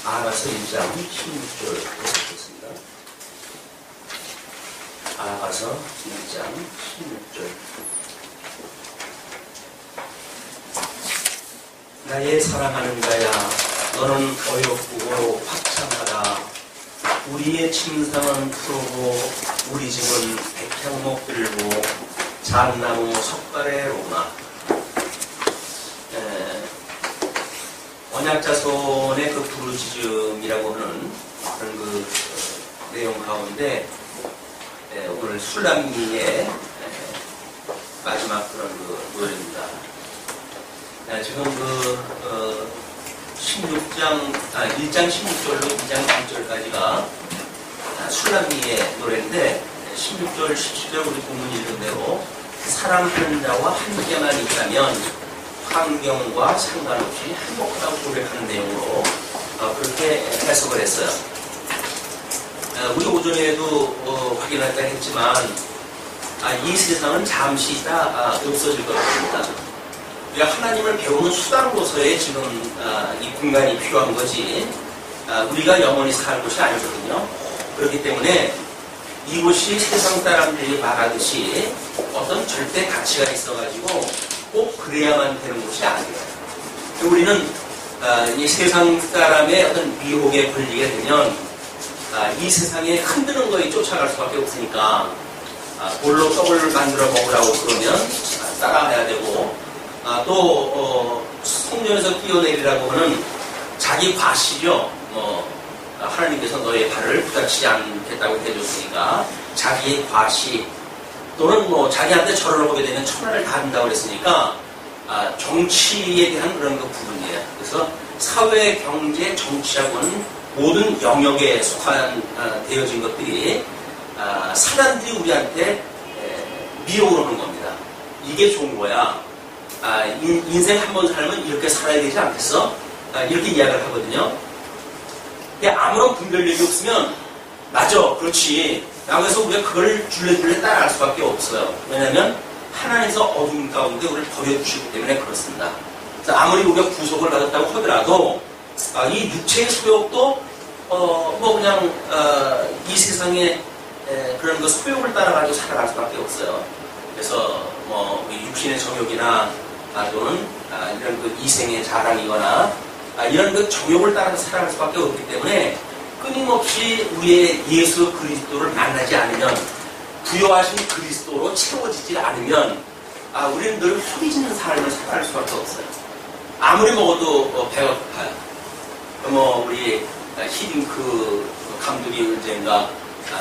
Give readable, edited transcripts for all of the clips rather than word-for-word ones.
아가서 1장 16절 보겠습니다. 아가서 1장 16절. 나의 사랑하는 자야, 너는 어여쁘고 화창하다. 우리의 침상은 푸르고 우리 집은 백향목 들고 잣나무 석가래로구나. 언약자손의 그 부르짖음이라고 하는 그런 그 내용 가운데 오늘 술람미의 마지막 그런 그 노래입니다. 지금 그 1장 16절로 2장 1절까지가 술람미의 노래인데 16절, 17절 우리 본문 읽은 대로 사랑하는 자와 함께만 있다면 환경과 상관없이 행복하다고 고백하는 내용으로 그렇게 해석을 했어요. 우리 오전에도 확인할까 했지만 이 세상은 잠시 있다 없어질 것 같습니다. 우리가 하나님을 배우는 수단으로서의 지금 이 공간이 필요한 거지 우리가 영원히 살 곳이 아니거든요. 그렇기 때문에 이곳이 세상 사람들이 말하듯이 어떤 절대 가치가 있어가지고 꼭 그래야만 되는 곳이 아니에요. 우리는 이 세상 사람의 어떤 미혹에 걸리게 되면 이 세상에 흔드는 거에 쫓아갈 수밖에 없으니까 볼로 떡을 만들어 먹으라고 그러면 따라가야 되고 또 성전에서 뛰어내리라고 하는 자기 과시죠. 하나님께서 너의 발을 부닥치지 않겠다고 해줬으니까 자기의 과시 또는 자기한테 절을 하게 되면 천하를 다 준다고 그랬으니까 정치에 대한 그런 그 부분이에요. 그래서 사회, 경제, 정치하고는 모든 영역에 속한 되어진 것들이 사람들이 우리한테 미혹을 하는 겁니다. 이게 좋은 거야. 인생 한 번 살면 이렇게 살아야 되지 않겠어? 이렇게 이야기를 하거든요. 근데 아무런 분별력이 없으면 맞아, 그렇지. 그래서 우리가 그걸 줄레줄레 따라갈 수밖에 없어요. 왜냐하면 하나님께서 어둠 가운데 우리를 버려주시기 때문에 그렇습니다. 그래서 아무리 우리가 구속을 받았다고 하더라도 이 육체의 소욕도 그냥 이 세상의 그런 그 소욕을 따라가지고 살아갈 수밖에 없어요. 그래서 우리 육신의 정욕이나 또는 이런 그 이생의 자랑이거나 이런 그 정욕을 따라서 살아갈 수밖에 없기 때문에 끊임없이 우리의 예수 그리스도를 만나지 않으면 부여하신 그리스도로 채워지지 않으면 우리는 늘 허기지는 삶을 살아갈 수밖에 없어요. 아무리 먹어도 배가 고파요. 우리 히딩크 감독이 언젠가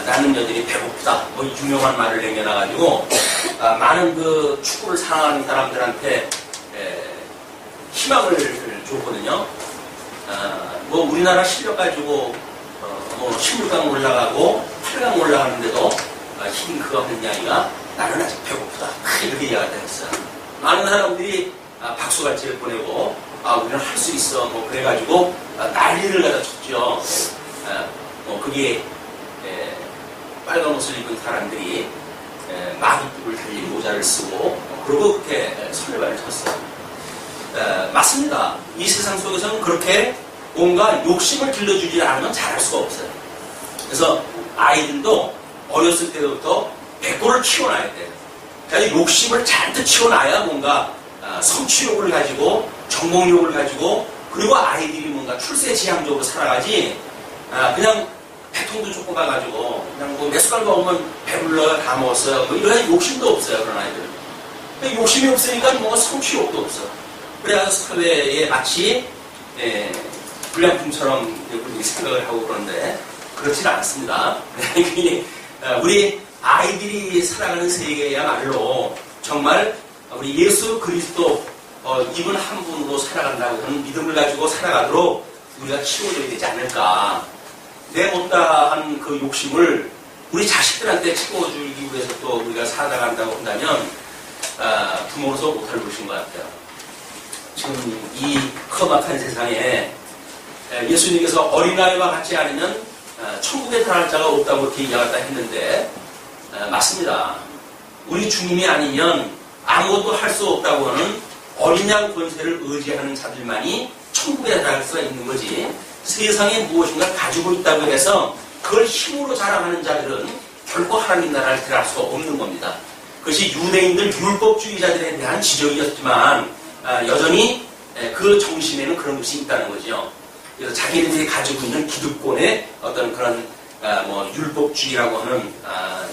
나는 여전히 배고프다 유명한 말을 남겨놔가지고 많은 그 축구를 사랑하는 사람들한테 희망을 줬거든요. 우리나라 실력 가지고 16강 올라가고 8강 올라가는데도 히딩크가 하는 이야기가 나는 아직 배고프다 이렇게 이야기를 했어요. 많은 사람들이 박수갈채를 보내고 우리는 할 수 있어 그래가지고 난리를 갖다 쳤죠. 그게 빨간 옷을 입은 사람들이 마깃불을 달린 모자를 쓰고 그러고 그렇게 설레발을 쳤어요. 맞습니다. 이 세상 속에서는 그렇게 뭔가 욕심을 길러주지 않으면 잘할 수가 없어요. 그래서 아이들도 어렸을 때부터 백골을 키워놔야 돼요. 그러니까 욕심을 잔뜩 키워놔야 뭔가 성취욕을 가지고 정복욕을 가지고 그리고 아이들이 뭔가 출세지향적으로 살아가지 그냥 배통도 조금 가가지고 그냥 몇 숟갈 먹으면 배불러요 다 먹었어요 이런 욕심도 없어요. 그런 아이들은 욕심이 없으니까 뭔가 성취욕도 없어. 그래서 사회에 마치 불량품처럼 우리 생각을 하고 그러는데 그렇지는 않습니다. 우리 아이들이 살아가는 세계야말로 정말 우리 예수 그리스도 이분 한 분으로 살아간다고 하는 믿음을 가지고 살아가도록 우리가 키워줘야 되지 않을까. 내 못다한 그 욕심을 우리 자식들한테 채워주기 위해서 또 우리가 살아간다고 한다면 부모로서 못할 것인 것 같아요. 지금 이 험악한 세상에 예수님께서 어린아이와 같지 않으면 천국에 들어갈 자가 없다고 이렇게 이야기했다 했는데 맞습니다. 우리 주님이 아니면 아무것도 할 수 없다고 하는 어린 양 권세를 의지하는 자들만이 천국에 들어갈 수가 있는 거지. 세상에 무엇인가 가지고 있다고 해서 그걸 힘으로 자랑하는 자들은 결코 하나님 나라를 들어갈 수가 없는 겁니다. 그것이 유대인들 율법주의자들에 대한 지적이었지만 여전히 그 정신에는 그런 것이 있다는 거죠. 그래서 자기들이 가지고 있는 기득권의 어떤 그런 율법주의라고 하는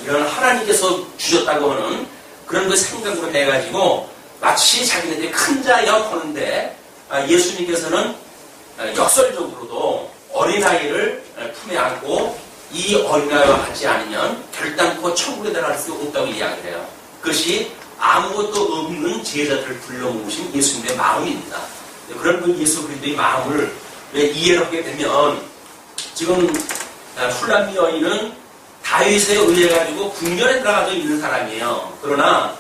이런 하나님께서 주셨다고 하는 그런 그 생각으로 해가지고 마치 자기네들이 큰 자여 보는데 예수님께서는 역설적으로도 어린아이를 품에 안고 이 어린아이와 같지 않으면 결단코 천국에 들어갈 수 없다고 이야기를 해요. 그것이 아무것도 없는 제자들을 불러 모으신 예수님의 마음입니다. 그런 그 예수 그리스도의 마음을 이해를 하게 되면 지금 술람미 여인은 다윗에 의해 가지고 궁전에 들어가서 있는 사람이에요. 그러나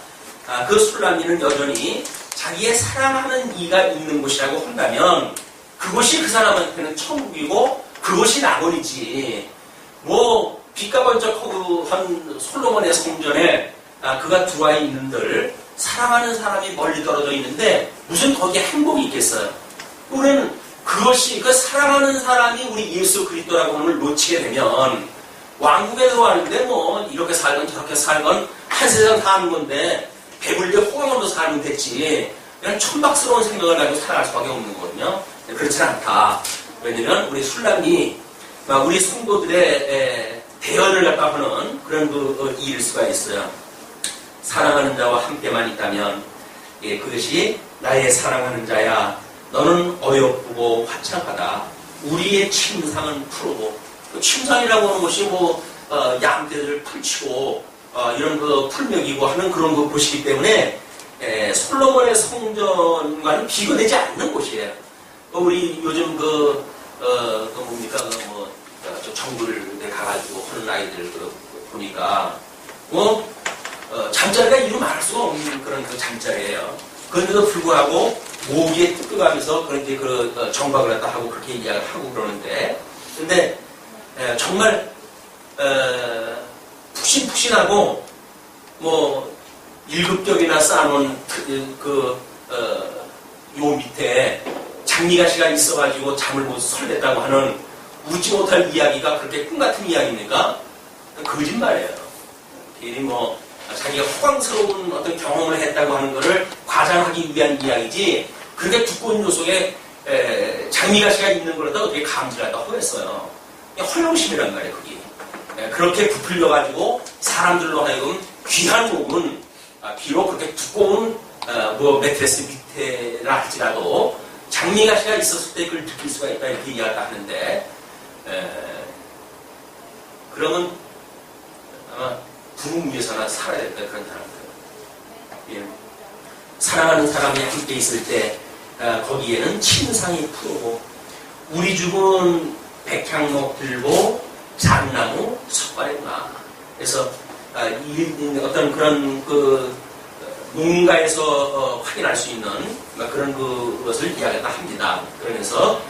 그 술람미는 여전히 자기의 사랑하는 이가 있는 곳이라고 한다면 그곳이 그 사람한테는 천국이고 그곳이 낙원이지. 빛과 번쩍한 솔로몬의 성전에 그가 들어와 있는들 사랑하는 사람이 멀리 떨어져 있는데 무슨 거기에 행복이 있겠어요? 우리는 그것이 그 사랑하는 사람이 우리 예수 그리스도라고 하는 걸 놓치게 되면 왕국에 들어왔는데 이렇게 살건 저렇게 살건 한 세상 사는 건데 배불리 호강으로 살면 됐지. 그냥 천박스러운 생각을 가지고 살아갈 수밖에 없는 거거든요. 그렇지 않다. 왜냐면 우리 술람이 우리 성도들의 대연을 갖다 하는 그런 일일 수가 있어요. 사랑하는 자와 함께만 있다면 그것이 나의 사랑하는 자야. 너는 어여쁘고 화창하다. 우리의 침상은 푸르고 침상이라고 하는 것이 양떼들을 풀치고 이런 풀 먹이고 하는 그런 곳이기 때문에 솔로몬의 성전과는 비교되지 않는 곳이에요. 우리 요즘 저 정글에 가가지고 하는 아이들 보니까 잠자리가 이루 말할 수가 없는 그런 잠자리예요. 그런데도 불구하고 모기에 뜯겨가면서 그런 정박을 갖다 하고 그렇게 이야기를 하고 그러는데, 근데 정말 푹신푹신하고 7겹이나 쌓아놓은 요 밑에 장미가시가 있어가지고 잠을 못 설댔다고 하는 웃지 못할 이야기가 그렇게 꿈같은 이야기입니까? 거짓말이에요. 괜히 자기가 호강스러운 어떤 경험을 했다고 하는 것을 과장하기 위한 이야기지, 그렇게 두꺼운 요 속에 장미가시가 있는 걸 갖다 어떻게 감지하다고 했어요. 헐렁심이란 말이에요, 그게. 그렇게 부풀려가지고 사람들로 하여금 귀한 몸은 비록 그렇게 두꺼운 매트리스 밑에라 할지라도 장미가시가 있었을 때 그걸 느낄 수가 있다 이렇게 이야기를 하는데, 그러면 아마 부흥 위해서나 살아야 된다 그런 사람들. 사랑하는 사람이 함께 있을 때 거기에는 침상이 푸르고 우리 집은 백향목 들고 잣나무 석발이구나. 그래서 어떤 그런 농가에서 확인할 수 있는 그런 것을 이야기를 합니다. 그러면서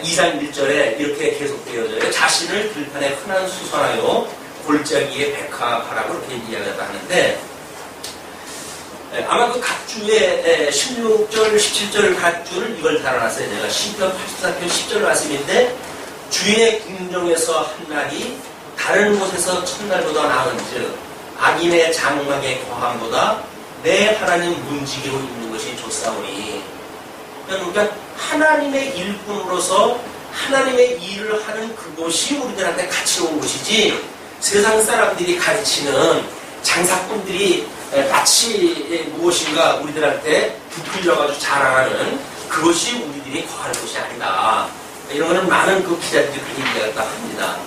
2장 1절에 이렇게 계속되어져요. 자신을 들판에 흔한 수선하여 골짜기에 백합하라고 이렇게 이야기를 하는데, 아마 그 각주의 16절, 17절 각주를 이걸 달아놨어요. 제가 시편 84편 10절 말씀인데, 주의 궁정에서 한날이 다른 곳에서 첫날보다 나은즉 악인의 장막의 거함보다 내 하나님 문지기로 있는 것이 좋사오니. 그러니까 하나님의 일꾼으로서 하나님의 일을 하는 그곳이 우리들한테 가치 온 곳이지, 세상 사람들이 가르치는 장사꾼들이 마치 무엇인가 우리들한테 부풀려가지고 자랑하는 그것이 우리들이 거할 곳이 아니다. 이런 거는 많은 기자들이 그렇게 이야기를 합니다.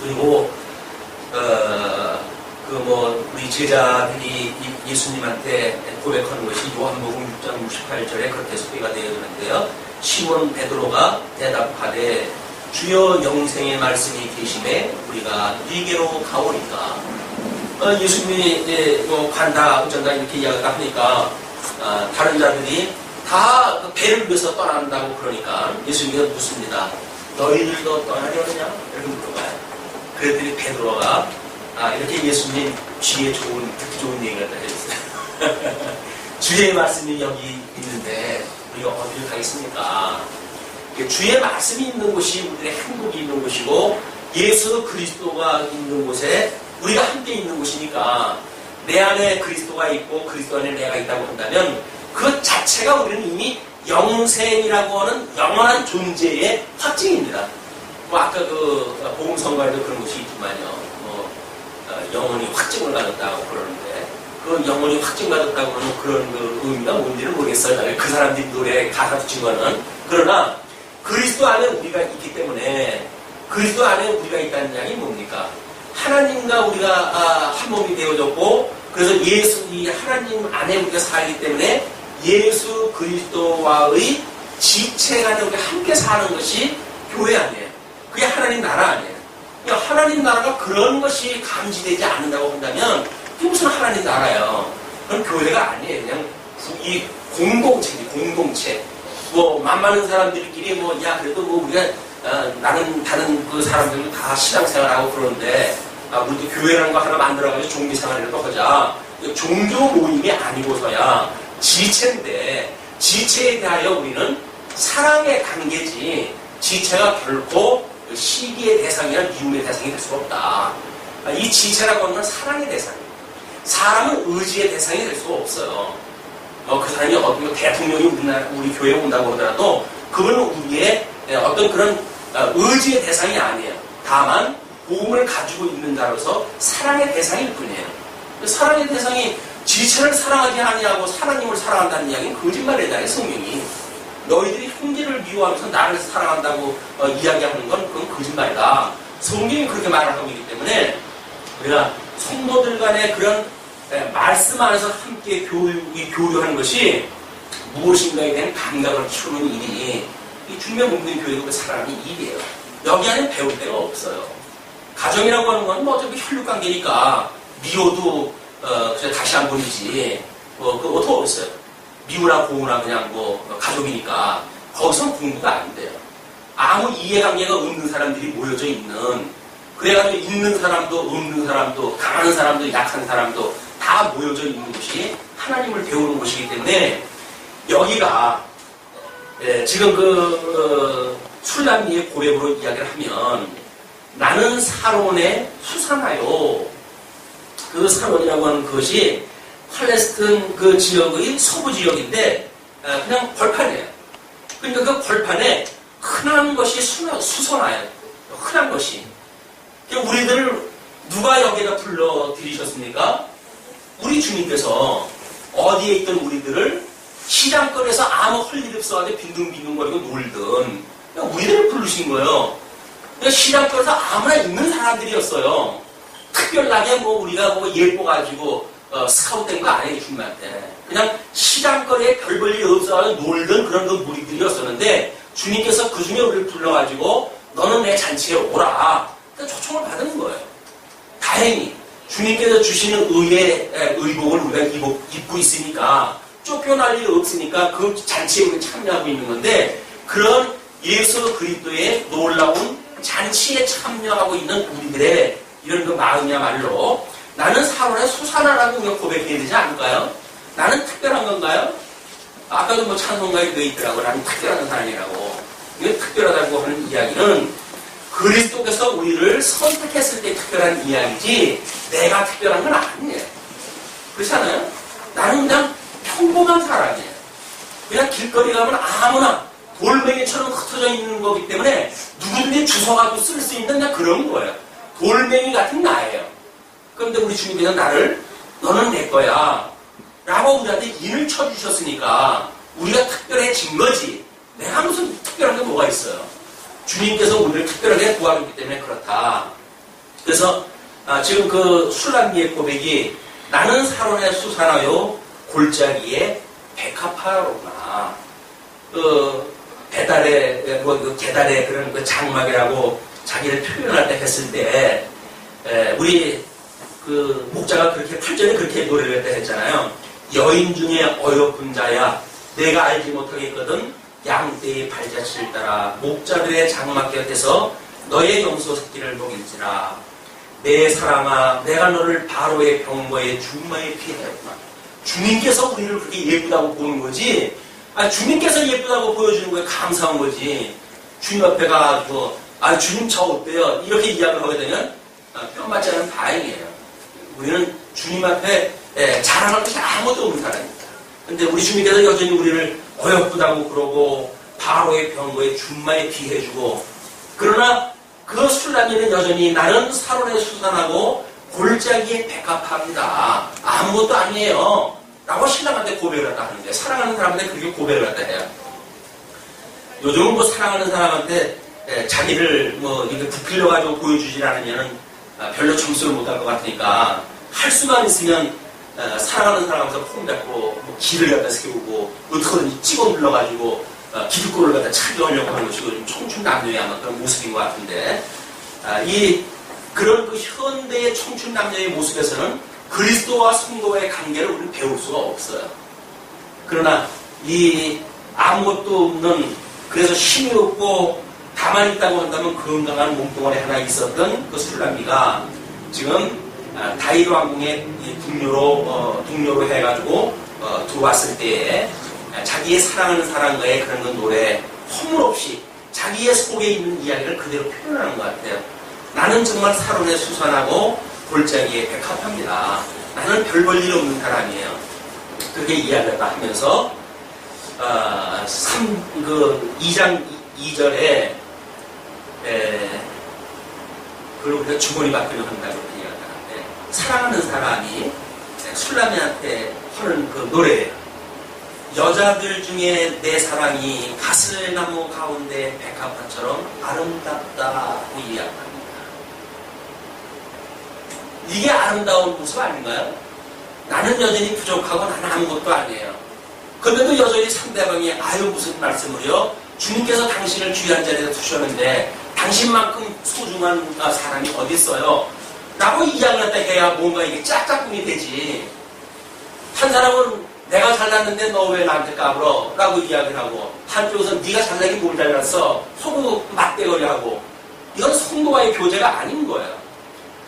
그리고 우리 제자들이 예수님한테 고백하는 것이 요한복음 6장 68절에 그렇게 소개가 되어지는데요. 시몬 베드로가 대답하되 주여 영생의 말씀이 계심에 우리가 네게로 가오니까. 예수님이 간다 어쩐다 이렇게 이야기를 하니까 다른 자들이 다 배를 위해서 떠난다고 그러니까 예수님께서 묻습니다. 너희들도 떠나려느냐? 이렇게 물어봐요. 그랬더니 베드로가 이렇게 예수님 귀에 듣기 좋은 얘기를 했어요. 주의 말씀이 여기 있는데 우리가 어디를 가겠습니까? 주의 말씀이 있는 곳이 우리의 행복이 있는 곳이고 예수 그리스도가 있는 곳에 우리가 함께 있는 곳이니까 내 안에 그리스도가 있고 그리스도 안에 내가 있다고 한다면 그 자체가 우리는 이미 영생이라고 하는 영원한 존재의 확증입니다. 뭐 아까 그 복음성가에도 그런 것이 있지만요. 영원히 확증을 받았다고 그러는데 그 영원히 확증받았다고 하는 그런 그 의미가 뭔지는 모르겠어요. 그 사람들이 노래 가사 붙인 거는. 그러나 그리스도 안에 우리가 있기 때문에 그리스도 안에 우리가 있다는 이야기 뭡니까? 하나님과 우리가 한 몸이 되어졌고 그래서 이 하나님 안에 우리가 살기 때문에 예수 그리스도와의 지체 간에 우리가 함께 사는 것이 교회 아니에요. 그게 하나님 나라 아니에요. 그러니까 하나님 나라가 그런 것이 감지되지 않는다고 한다면 그게 무슨 하나님 나라예요. 그건 교회가 아니에요. 그냥 이 공동체지, 공동체. 뭐 만만한 사람들끼리 뭐 야 그래도 뭐 우리가 나는 다른 그 사람들은 다 신앙생활하고 그러는데 우리도 교회라는 거 하나 만들어가지고 종교생활이라도 하자. 종교 모임이 아니고서야 지체인데 지체에 대하여 우리는 사랑의 관계지 지체가 결코 시기의 대상이나 미움의 대상이 될 수가 없다. 이 지체라고 하는 건 사랑의 대상이에요. 사람은 의지의 대상이 될 수가 없어요. 그 사람이 어떤 대통령이 우리 교회에 온다고 하더라도 그분은 우리의 어떤 그런 의지의 대상이 아니에요. 다만 복음을 가지고 있는 자로서 사랑의 대상일 뿐이에요. 사랑의 대상이 지체를 사랑하지 아니하고 하나님을 사랑한다는 이야기는 거짓말이잖아요. 성경이. 너희들이 형제를 미워하면서 나를 사랑한다고 이야기하는 건 그건 거짓말이다. 성경이 그렇게 말을 하고 있기 때문에 우리가 성도들 간의 그런 말씀 안에서 함께 교류하는 것이 무엇인가에 대한 감각을 키우는 일이 이 주님의 몸된 교회가 살아가는 일이에요. 여기 안에 배울 데가 없어요. 가정이라고 하는 건 뭐 어차피 혈육관계니까 미워도 그냥 다시 한 번이지 그거 어떻게 어딨어요. 미우나 고우나 그냥 가족이니까 거기서 공부가 안 돼요. 아무 이해관계가 없는 사람들이 모여져 있는 그래가지고 있는 사람도 없는 사람도 강한 사람도 약한 사람도 다 모여져 있는 곳이 하나님을 배우는 곳이기 때문에 여기가 지금 술람미의 고백으로 이야기를 하면 나는 사론에 수산하여 그 사론이라고 하는 것이 팔레스틴 그 지역의 서부 지역인데 그냥 벌판이에요. 그러니까 그 벌판에 흔한 것이 수선화예요. 흔한 것이. 우리들을 누가 여기다 불러들이셨습니까? 우리 주님께서 어디에 있던 우리들을 시장거리에서 아무 할 일 없어가지고 빈둥빈둥거리고 놀던 우리들을 부르신 거예요. 시장거리에서 아무나 있는 사람들이었어요. 특별하게 우리가 예뻐가지고 스카웃된 거 아니에요. 주님한테. 그냥 시장거리에 별 볼 일 없어가지고 놀던 그런 그 무리들이었었는데 주님께서 그 중에 우리를 불러가지고 너는 내 잔치에 오라. 초청을 받은 거예요. 다행히 주님께서 주시는 의복을 우리가 입고 있으니까 쫓겨날 일이 없으니까 그 잔치에 우리가 참여하고 있는 건데 그런 예수 그리스도의 놀라운 잔치에 참여하고 있는 우리들의 이런 그 마음이야말로 나는 사론의 수산화라고 우리가 고백해야 되지 않을까요? 나는 특별한 건가요? 아까도 찬송가에 되어 있더라고. 나는 특별한 사람이라고. 이게 특별하다고 하는 이야기는 그리스도께서 우리를 선택했을 때 특별한 이야기지 내가 특별한 건 아니에요. 그렇지 않아요? 나는 그냥 평범한 사람이에요. 그냥 길거리 가면 아무나 돌멩이처럼 흩어져 있는 거기 때문에 누구든지 주워가지고 쓸 수 있는 그냥 그런 거예요. 돌멩이 같은 나예요. 그런데 우리 주님께서 나를 너는 내 거야 라고 우리한테 인을 쳐주셨으니까 우리가 특별해진 거지 내가 무슨 특별한 게 뭐가 있어요. 주님께서 우리를 특별하게 구하셨기 때문에 그렇다. 그래서 지금 그 술람미의 고백이 나는 사론에 수산하여 골짜기에 백합화로구나. 배달의 계달의 그런 그 장막이라고 자기를 표현할 때 했을 때 우리 그 목자가 그렇게 8절에 그렇게 노래를 했잖아요. 여인 중에 어여쁜 자야 내가 알지 못하겠거든 양떼의 발자취를 따라 목자들의 장막 곁에서 너의 염소 새끼를 먹일지라. 내 사랑아 내가 너를 바로의 병거의 중마에 피하였구나. 주님께서 우리를 그렇게 예쁘다고 보는 거지 주님께서 예쁘다고 보여주는 거에 감사한 거지 주님 앞에 가가지고 아 주님 저 어때요? 이렇게 이야기를 하게 되면 뼈 맞지 않으면 다행이에요. 우리는 주님 앞에 자랑할 것이 아무것도 없는 사람입니다. 근데 우리 주님께서 여전히 우리를 어여쁘다고 그러고 바로의 병거에 준마에 비해주고, 그러나 그 술람이는 여전히 나는 사론에 수산하고 골짜기에 백합합니다. 아무것도 아니에요. 라고 신랑한테 고백을 갖다 하는데, 사랑하는 사람한테 그렇게 고백을 갖다 해요. 요즘은 뭐 사랑하는 사람한테 자기를 뭐 이렇게 부풀려가지고 보여주질 않으면 별로 점수를 못 할 것 같으니까 할 수만 있으면 사랑하는 사람한테 폼 잡고 뭐 길을 갖다 세우고 어떻게든지 찍어 눌러가지고 기득권을 갖다 차지하려고 하는 것이 요즘 청춘 남녀의 아마 그런 모습인 것 같은데, 그런 그 현대의 청춘 남녀의 모습에서는 그리스도와 성도의 관계를 우리는 배울 수가 없어요. 그러나 이 아무것도 없는, 그래서 힘이 없고 가만히 있다고 한다면 건강한 몸뚱아리 하나 있었던 그 술람이가 지금 다윗 왕궁의 동료로 해가지고 들어왔을 때에 자기의 사랑하는 사람과의 그런 그 노래 허물없이 자기의 속에 있는 이야기를 그대로 표현하는 것 같아요. 나는 정말 사론에 수산하고 골짜기에 백합합니다. 나는 별 볼 일 없는 사람이에요. 그렇게 이야기를 하면서 2장 2절에 그걸 우리가 주머니 받기로 한다고 이야기하는데, 사랑하는 사람이 술람이한테 하는 그 노래예요. 여자들 중에 내 사랑이 가슬나무 가운데 백합화처럼 아름답다고 이야기합니다. 이게 아름다운 모습 아닌가요? 나는 여전히 부족하고 나는 아무것도 아니에요. 그런데도 여전히 상대방이 아유 무슨 말씀을요? 주님께서 당신을 귀한 자리에 두셨는데 당신만큼 소중한 사람이 어디 있어요? 라고 이야기를 했다 해야 뭔가 이게 짝짝꿍이 되지. 한 사람은 내가 잘났는데 너 왜 나한테 까불어? 라고 이야기를 하고, 한쪽에서 네가 잘나긴 뭘 잘났어? 서로 맞대거리하고. 이건 성도와의 교제가 아닌 거예요.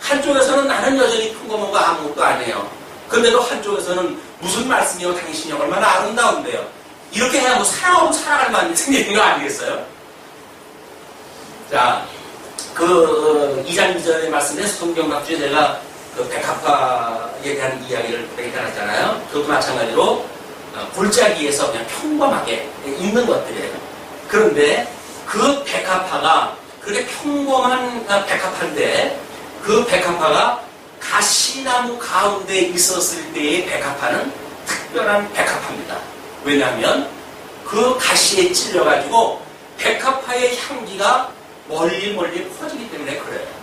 한쪽에서는 나는 여전히 평범하고 아무것도 아니에요. 그런데도 한쪽에서는 무슨 말씀이요? 당신이 얼마나 아름다운데요. 이렇게 해야 뭐 사랑하고 살아갈 만한 생기는 거 아니겠어요? 자, 2장 2절의 말씀에 성경학주에 내가 그 백합화에 대한 이야기를 얘기했잖아요. 그것도 마찬가지로 골짜기에서 그냥 평범하게 있는 것들이에요. 그런데 그 백합화가 그렇게 평범한 백합화인데, 그 백합화가 가시나무 가운데 있었을 때의 백합화는 특별한 백합화입니다. 왜냐하면 그 가시에 찔려가지고 백합화의 향기가 멀리 퍼지기 때문에 그래요.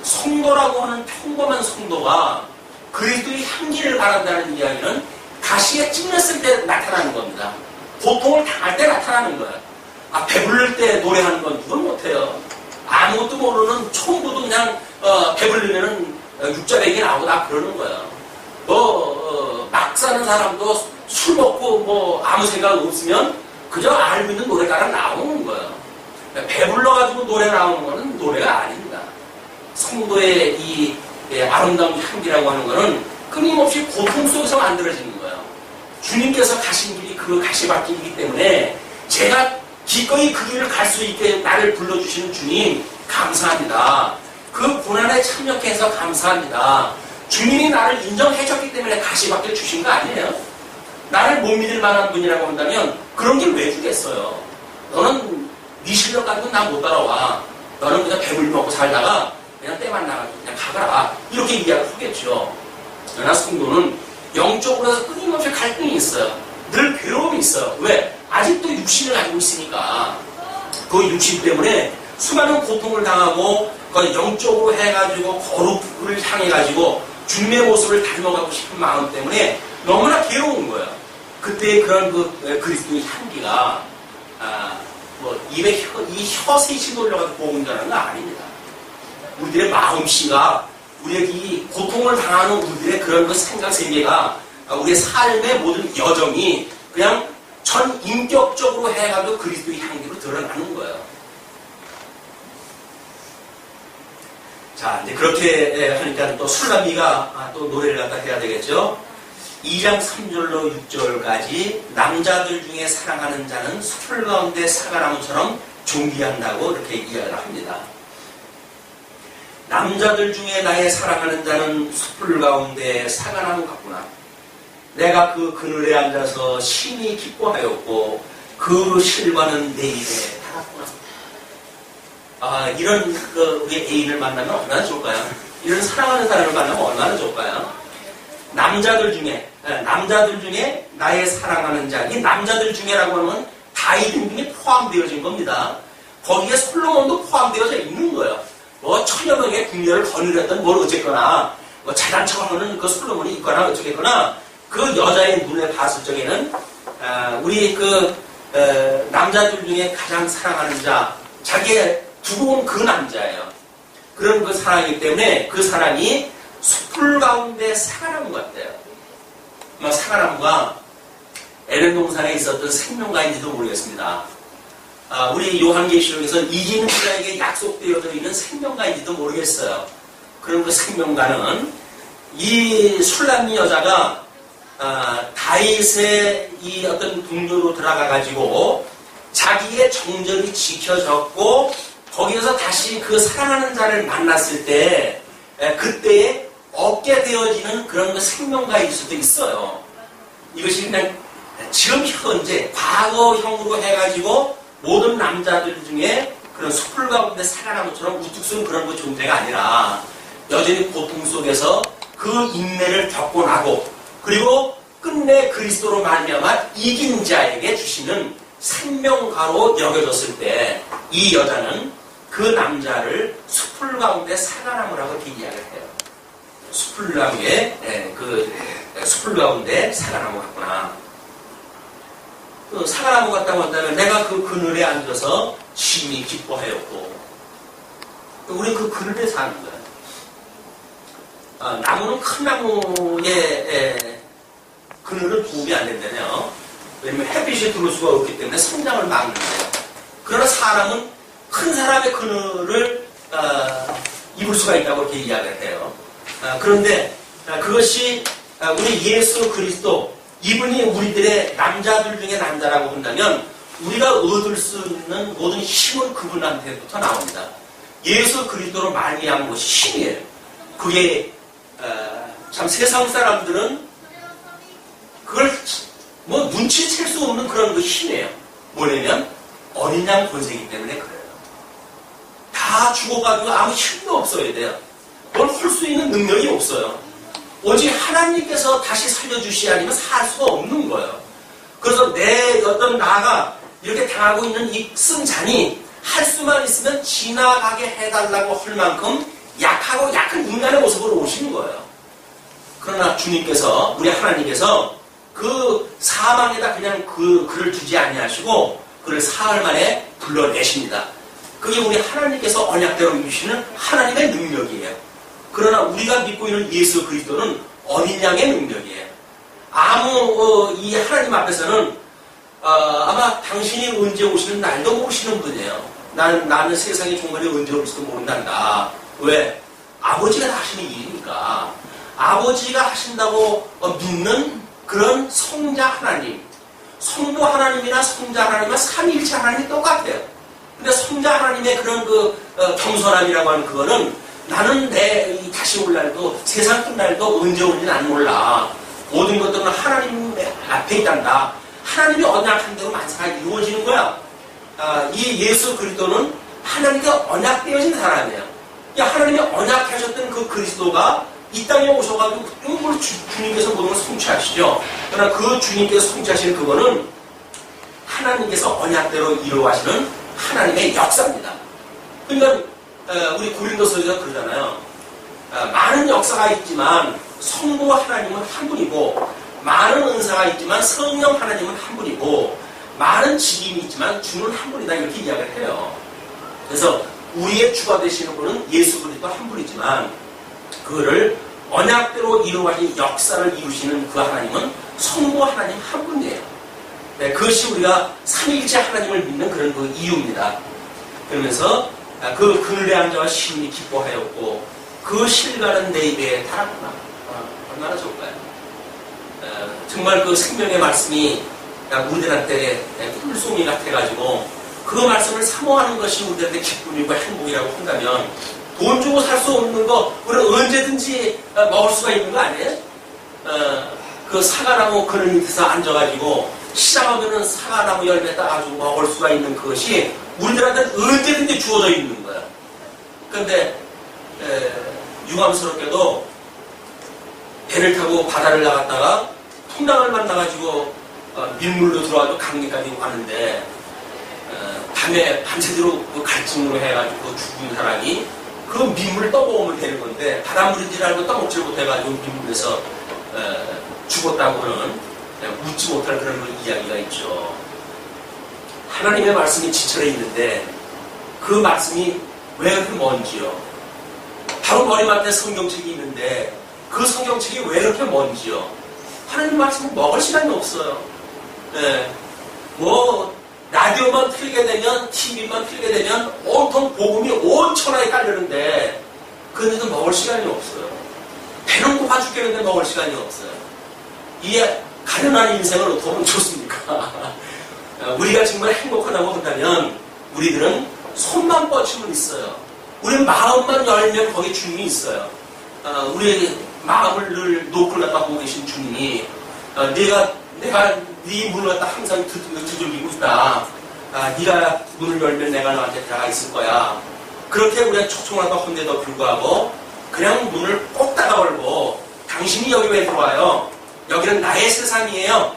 성도라고 하는 평범한 성도가 그리스도의 향기를 바란다는 이야기는 가시에 찔렸을 때 나타나는 겁니다. 고통을 당할 때 나타나는 거예요. 배부를 때 노래하는 건 누군 못해요. 아무것도 모르는 처음부터 그냥 배불리면은 육자백이 나오고 다 그러는 거예요. 막 사는 사람도 술 먹고 아무 생각 없으면 그저 알고 있는 노래가라 나오는 거예요. 배불러가지고 노래 나오는 거는 노래가 아닙니다. 성도의 이 아름다운 향기라고 하는 거는 끊임없이 고통 속에서 만들어지는 거예요. 주님께서 가신 길이 그 가시밭길이기 때문에 제가 기꺼이 그 길을 갈 수 있게 나를 불러주시는 주님 감사합니다. 그 고난에 참여해서 감사합니다. 주님이 나를 인정해줬기 때문에 가시밭길 주신 거 아니에요? 나를 못 믿을 만한 분이라고 한다면 그런 길 왜 주겠어요? 너는 네 실력 가지고 나 못 따라와. 너는 그냥 배불리 먹고 살다가 그냥 때만 나가지고 그냥 가거라. 이렇게 이야기를 하겠죠. 그러나 성도는 영적으로 끊임없이 갈등이 있어요. 늘 괴로움이 있어요. 왜? 아직도 육신을 가지고 있으니까. 그 육신 때문에 수많은 고통을 당하고 그 영적으로 해가지고 거룩을 향해가지고 주님의 모습을 닮아가고 싶은 마음 때문에 너무나 괴로운 거예요. 그때 그런 그리스도의 향기가 입에 이 혀셋이 돌려가지고 복음 전하는 거 아닙니다. 우리들의 마음씨가, 우리의 이 고통을 당하는 우리들의 그런 그 생각 세계가, 우리의 삶의 모든 여정이 그냥 전 인격적으로 해가지고 그리스도의 향기로 드러나는 거예요. 자, 이제 그렇게 하니까 또 술람이가 또 노래를 갖다 해야 되겠죠. 2장 3절로 6절까지 남자들 중에 사랑하는 자는 숲을 가운데 사과나무처럼 존귀한다고 이렇게 이야기를 합니다. 남자들 중에 나의 사랑하는 자는 숯불 가운데 사과나무 같구나. 내가 그 그늘에 앉아서 심히 기뻐하였고 그 실과는 내 입에 닿았구나. 이런 우리 애인을 만나면 얼마나 좋을까요? 이런 사랑하는 사람을 만나면 얼마나 좋을까요? 남자들 중에 나의 사랑하는 자, 이 남자들 중에라고 하면 다윗 등등이 포함되어진 겁니다. 거기에 솔로몬도 포함되어져 있는 거예요. 뭐 천여 명의 궁녀를 거느렸던 뭘 어쨌거나 뭐 자단처하는 그 솔로몬이 있거나 어쩌겠거나 그 여자의 눈에 봤을 적에는 우리 남자들 중에 가장 사랑하는 자, 자기의 두고 온 그 남자예요. 그런 그 사랑이기 때문에 그 사랑이 숯불 가운데 사과나무 같대요. 사과나무가 에덴 동산에 있었던 생명가인지도 모르겠습니다. 우리 요한계시록에서 이기는 자에게 약속되어져 있는 생명가인지도 모르겠어요. 그런 그 생명가는 이 술람미 여자가 다윗의 이 어떤 동료로 들어가가지고 자기의 정절이 지켜졌고 거기에서 다시 그 사랑하는 자를 만났을 때 그때에 얻게 되어지는 그런 그 생명가일 수도 있어요. 이것이 그냥 지금 현재 과거형으로 해가지고 모든 남자들 중에 그런 숯불 가운데 사과나무처럼 우뚝 선 그런 그 존재가 아니라 여전히 고통 속에서 그 인내를 겪고 나고 그리고 끝내 그리스도로 말미암아 이긴 자에게 주시는 생명가로 여겨졌을 때 이 여자는 그 남자를 숯불 가운데 사과나무라고 이렇게 이야기를 해요. 숯불 가운데 사과나무 같구나. 사과나무 같다고 한다면 내가 그 그늘에 앉아서 심히 기뻐하였고 우리 그 그늘에 사는 거야. 나무는 큰 나무에 그늘은 도움이 안 된다네요. 왜냐면 햇빛이 들어올 수가 없기 때문에 성장을 막는 거예요. 그러나 사람은 큰 사람의 그늘을 입을 수가 있다고 이렇게 이야기를 해요. 그런데 그것이 우리 예수 그리스도 이분이 우리들의 남자들 중에 남자라고 한다면 우리가 얻을 수 있는 모든 힘은 그분한테부터 나옵니다. 예수 그리스도로 말미암은 것이 힘이에요. 그게 참 세상 사람들은 그걸 뭐 눈치챌 수 없는 그런 그 힘이에요. 뭐냐면 어린 양 권세이기 때문에 그래요. 다 죽어가지고 아무 힘도 없어야 돼요. 뭘 할 수 있는 능력이 없어요. 오직 하나님께서 다시 살려주시지 않으면 살 수가 없는 거예요. 그래서 내 어떤 나가 이렇게 당하고 있는 이 승잔이 할 수만 있으면 지나가게 해달라고 할 만큼 약하고 약한 인간의 모습으로 오시는 거예요. 그러나 주님께서 우리 하나님께서 그 사망에다 그냥 그를 두지 아니하시고 그를 사흘 만에 불러내십니다. 그게 우리 하나님께서 언약대로 이루시는 하나님의 능력이에요. 그러나 우리가 믿고 있는 예수 그리스도는 어린 양의 능력이에요. 이 하나님 앞에서는 아마 당신이 언제 오시는 날도 모르시는 분이에요. 나는 세상의 종말이 언제 올지도 모른단다. 왜? 아버지가 다 하시는 일이니까. 아버지가 하신다고 믿는 그런 성자 하나님, 성도 하나님이나 성자 하나님과 삼위일체 하나님이 똑같아요. 근데 성자 하나님의 그런 겸손함이라고 하는 그거는 나는 다시 올 날도 세상 끝날도 언제 올지는 안 몰라. 모든 것들은 하나님 앞에 있단다. 하나님이 언약한 대로 만사가 이루어지는 거야. 이 예수 그리스도는 하나님과 언약되어진 사람이에요. 하나님이 언약하셨던 그 그리스도가 이 땅에 오셔가지고 그걸 주님께서 모든 걸 성취하시죠. 그러나 그 주님께서 성취하시는 그거는 하나님께서 언약대로 이루어가시는 하나님의 역사입니다. 그러니까 우리 고린도서에서 그러잖아요. 많은 역사가 있지만 성부 하나님은 한 분이고 많은 은사가 있지만 성령 하나님은 한 분이고 많은 직임이 있지만 주는 한 분이다 이렇게 이야기를 해요. 그래서 우리의 주가 되시는 분은 예수 그리스도 한 분이지만 그거를 언약대로 이루어가신 역사를 이루시는 그 하나님은 성부 하나님 한 분이에요. 그것이 우리가 삼위일체 하나님을 믿는 그런 그 이유입니다. 그러면서 그 그늘에 앉아 심히 기뻐하였고 그 실과는 내 입에 달았구나. 얼마나 좋을까요? 정말 그 생명의 말씀이 우리들한테 꿀송이 같아가지고 그 말씀을 사모하는 것이 우리한테 기쁨이고 행복이라고 한다면 돈 주고 살 수 없는 거 우리는 언제든지 먹을 수가 있는 거 아니에요? 그 사과나무 그늘 밑에서 앉아가지고 시장하면은 사과나무 열매 따가지고 먹을 수가 있는 그것이 우리들한테는 언제든지 주어져 있는 거야. 그런데 유감스럽게도 배를 타고 바다를 나갔다가 풍랑을 만나가지고 민물로 들어와도 강리까지 가는데 밤에 밤새도록 그 갈증으로 해가지고 죽은 사람이 그 민물을 떠먹으면 되는 건데 바닷물인 줄 알고 떠먹질 못해가지고 민물에서 죽었다고는 웃지 못할 그런 이야기가 있죠. 하나님의 말씀이 지철에 있는데 그 말씀이 왜 그렇게 먼지요? 바로 머리맡에 성경책이 있는데 그 성경책이 왜 그렇게 먼지요? 하나님 말씀은 먹을 시간이 없어요. 라디오만 틀게 되면, TV만 틀게 되면 온통 복음이 온천하게 깔리는데 그런데도 먹을 시간이 없어요. 배는 고파 죽겠는데 먹을 시간이 없어요. 이게 가련한 인생을 어떻게 하면 좋습니까? 우리가 정말 행복하다고 한다면 우리들은 손만 뻗치면 있어요. 우리 마음만 열면 거기 주님이 있어요. 우리 마음을 늘 높을 갖다 보고 계신 주님이 내가 네 문을 갖다 항상 두들기고 있다. 네가 문을 열면 내가 너한테 들어가 있을 거야. 그렇게 우리가 초청하다 혼내도 불구하고 그냥 문을 꼭 닫아 걸고 당신이 여기 왜 들어와요? 여기는 나의 세상이에요.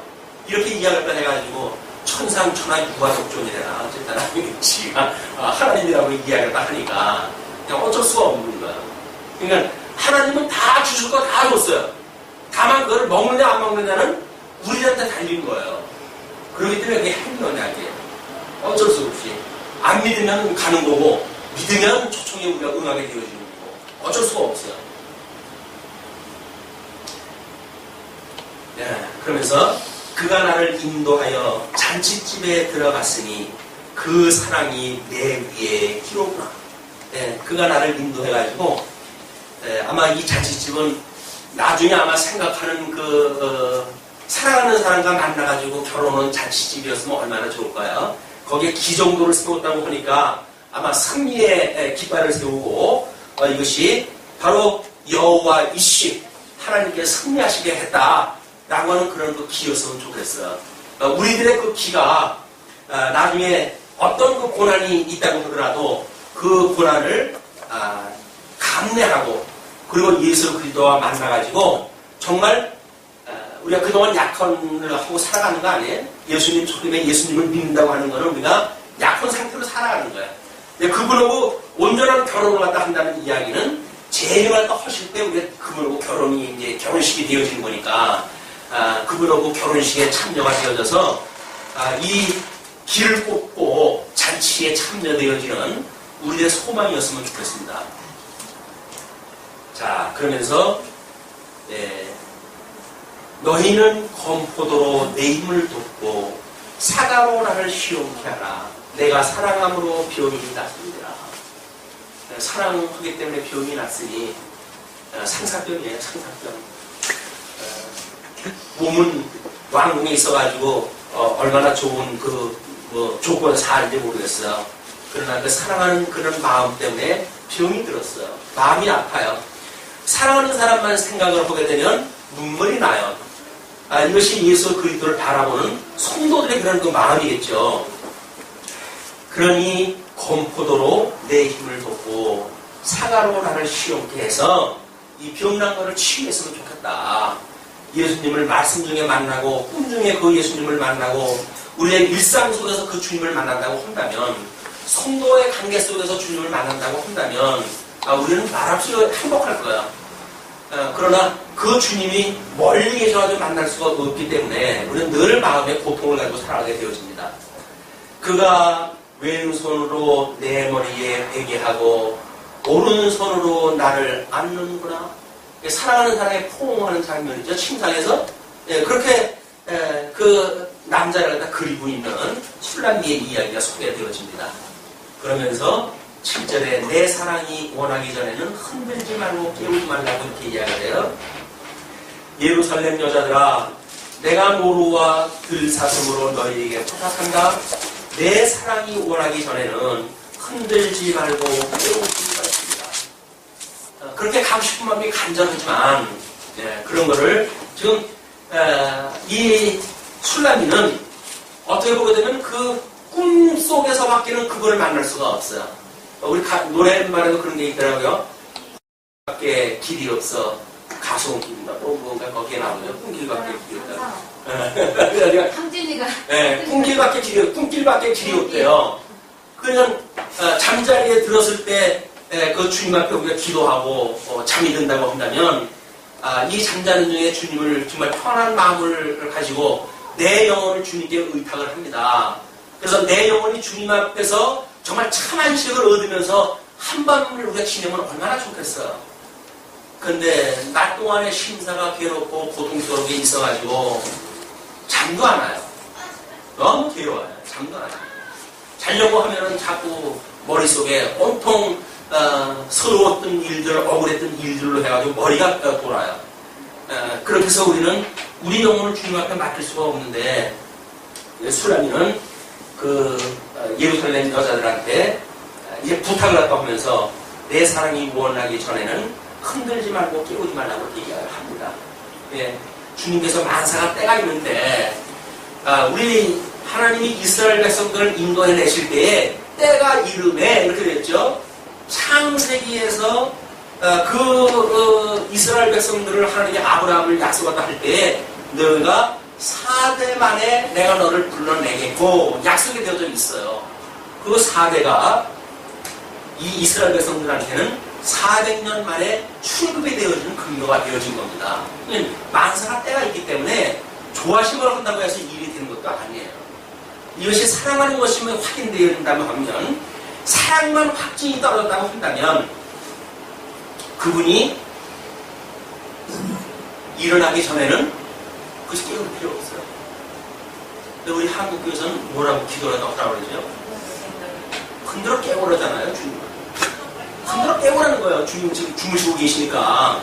이렇게 이야기를 해가지고 천상천하 유아독존이래나 어쨌든 지가 하나님이라고 이야기를 하니까 그냥 어쩔 수가 없는 거야. 그러니까 하나님은 다 주실 거 다 줬어요. 다만 그걸 먹느냐 안 먹느냐는 우리한테 달린 거예요. 그렇기 때문에 그게 행론이야. 어쩔 수 없이 안 믿으면 가는 거고 믿으면 초청에 우리가 응하게 되어지는 거고 어쩔 수가 없어요. 그러면서 그가 나를 인도하여 잔치집에 들어갔으니 그 사랑이 내 위에 기로구나. 그가 나를 인도해가지고 아마 이 잔치집은 나중에 아마 생각하는 사랑하는 사람과 만나가지고 결혼한 잔치집이었으면 얼마나 좋을까요? 거기에 기정도를 세웠다고 하니까 아마 승리의 깃발을 세우고 이것이 바로 여호와 이시 하나님께 승리하시게 했다라고 하는 그런 그 기였으면 좋겠어요. 우리들의 그 기가 나중에 어떤 그 고난이 있다고 하더라도 그 고난을 감내하고 그리고 예수 그리스도와 만나가지고 정말 우리가 그동안 약혼을 하고 살아가는 거 아니에요? 예수님 초림에 예수님을 믿는다고 하는 거는 우리가 약혼 상태로 살아가는 거예요. 그분하고 온전한 결혼을 갖다 한다는 이야기는 재림을 갖다 하실 때 우리가 그분하고 결혼이 이제 결혼식이 되어지는 거니까 그분하고 결혼식에 참여가 되어져서 이 길을 꽂고 잔치에 참여되어지는 우리의 소망이었으면 좋겠습니다. 자, 그러면서 너희는 검포도로 내 힘을 돕고 사과로 나를 시험케 하라. 내가 사랑함으로 병이 났습니다. 사랑하기 때문에 병이 났으니 상사병이에요. 상사병. 몸은 왕궁에 있어가지고 얼마나 좋은 조건을 사는지 모르겠어요. 그러나 그 사랑하는 그런 마음 때문에 병이 들었어요. 마음이 아파요. 사랑하는 사람만 생각을 하게 되면 눈물이 나요. 이것이 예수 그리스도를 바라보는 성도들의 그런 그 마음이겠죠. 그러니 검포도로 내 힘을 돕고 사과로 나를 시험케 해서 이 병난 거를 치유했으면 좋겠다. 예수님을 말씀 중에 만나고 꿈 중에 그 예수님을 만나고 우리의 일상 속에서 그 주님을 만난다고 한다면 성도의 관계 속에서 주님을 만난다고 한다면 우리는 말없이 행복할 거야. 그러나 그 주님이 멀리 계셔가지고 만날 수가 없기 때문에 우리는 늘 마음에 고통을 가지고 살아가게 되어집니다. 그가 왼손으로 내 머리에 베게 하고 오른손으로 나를 안는구나. 사랑하는 사람의 포옹하는 장면이죠. 침상에서 그렇게 그 남자를 갖다 그리고 있는 술람미의 이야기가 소개되어집니다. 그러면서 7절에 내 사랑이 원하기 전에는 흔들지 말고 깨우지 말라고 이렇게 이야기를 해요. 예루살렘 여자들아, 내가 노루와 들사슴으로 너희에게 부탁한다. 내 사랑이 원하기 전에는 흔들지 말고 깨우지 말습니다. 그렇게 가고 싶은 마음이 간절하지만 그런 거를 지금 이 술라미는 어떻게 보게 되면 그 꿈 속에서밖에는 그걸 만날 수가 없어요. 우리 노래말에도 그런 게 있더라고요. 밖에 길이 없어 가소운 길인가 또 뭔가 거기에 나오죠. 꿈길밖에 길이 없다. 함진이가 꿈길밖에 길이 없대요. 그냥 잠자리에 들었을 때 그 주님 앞에 우리가 기도하고 잠이 든다고 한다면 이 잠자는 중에 주님을 정말 편한 마음을 가지고 내 영혼을 주님께 의탁을 합니다. 그래서 내 영혼이 주님 앞에서 정말 참 안식을 얻으면서 한밤을 우리가 지내면 얼마나 좋겠어요. 근데 낮 동안에 심사가 괴롭고 고통스럽게 있어가지고 잠도 안 와요. 너무 괴로워요. 잠도 안 와요. 자려고 하면은 자꾸 머릿속에 온통 서러웠던 일들, 억울했던 일들로 해가지고 머리가 돌아요. 그렇게 해서 우리는 우리 영혼을 주님 앞에 맡길 수가 없는데 술라미는 그 예루살렘 여자들한테 이제 부탁을 했다고 하면서 내 사랑이 원하기 전에는 흔들지 말고 깨우지 말라고 얘기를 합니다. 주님께서 만사가 때가 있는데 우리 하나님이 이스라엘 백성들을 인도해 내실 때에 때가 이름에 이렇게 됐죠. 창세기에서 이스라엘 백성들을 하나님이 아브라함을 약속했다 할 때에 너희가 4대 만에 내가 너를 불러내겠고 약속이 되어져 있어요. 그 4대가 이 이스라엘 백성들한테는 400년 만에 출급이 되어지는 근거가 되어진 겁니다. 만사가 때가 있기 때문에 좋아심을 한다고 해서 일이 되는 것도 아니에요. 이것이 사랑하는 것이면 확인되어야 된다고 하면 사랑만 확증이 떨어졌다고 한다면 그분이 일어나기 전에는 그것이 깨울 필요 없어요. 근데 우리 한국교회에서는 뭐라고 기도를 하라고 그러죠? 흔들어 깨우라잖아요, 주님은. 흔들어 깨우라는 거예요. 주님 지금 주무시고 계시니까.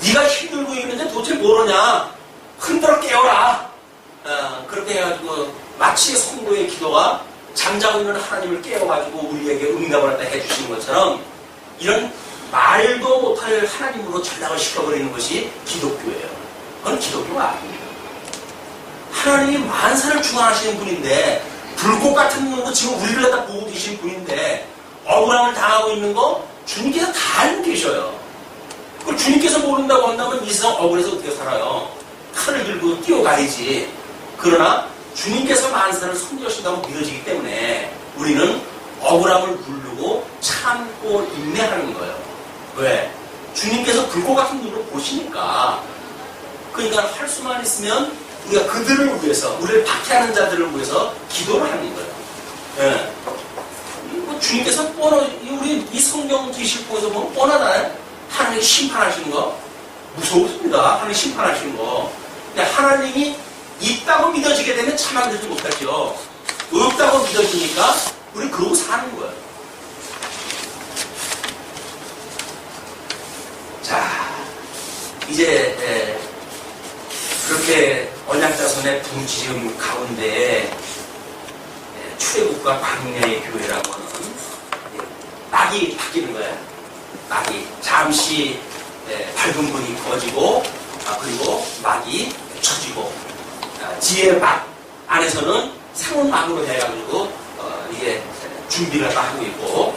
네가 힘들고 있는데 도대체 모르냐? 흔들어 깨워라. 그렇게 해가지고 마치 성도의 기도가 잠자고 있는 하나님을 깨워가지고 우리에게 응답을 갖다 해주시는 것처럼 이런 말도 못할 하나님으로 전락을 시켜버리는 것이 기독교예요. 그건 기독교가 아닙니다. 하나님이 만사를 주관하시는 분인데 불꽃 같은 눈으로 지금 우리를 갖다 보고 계신 분인데 억울함을 당하고 있는 거 주님께서 다 알고 계셔요. 그걸 주님께서 모른다고 한다면 이 세상 억울해서 어떻게 살아요? 칼을 들고 뛰어가야지. 그러나 주님께서 만사를 섬기신다고 믿어지기 때문에 우리는 억울함을 누르고 참고 인내하는 거예요. 왜? 주님께서 불꽃 같은 눈으로 보시니까. 그러니까 할 수만 있으면 우리가 그들을 위해서, 우리를 박해하는 자들을 위해서 기도를 하는 거예요. 주님께서 우리 이 성경 기식보에서 보면 뻔하잖아요. 하나님이 심판하시는 거. 무섭습니다. 하나님이 심판하시는 거. 근데 하나님이 있다고 믿어지게 되면 참아 들지 못하죠. 없다고 믿어지니까 우리 그러고 사는 거예요. 자, 이제 그렇게 언약자손의 부지음 가운데 출애굽과 광야의 교회라고 하는 낙이 바뀌는 거예요. 낙이 잠시 밝은 불이 꺼지고 그리고 막이 쳐지고 지혜의 막 안에서는 새로운 막으로 해가지고 이게 준비를 하고 있고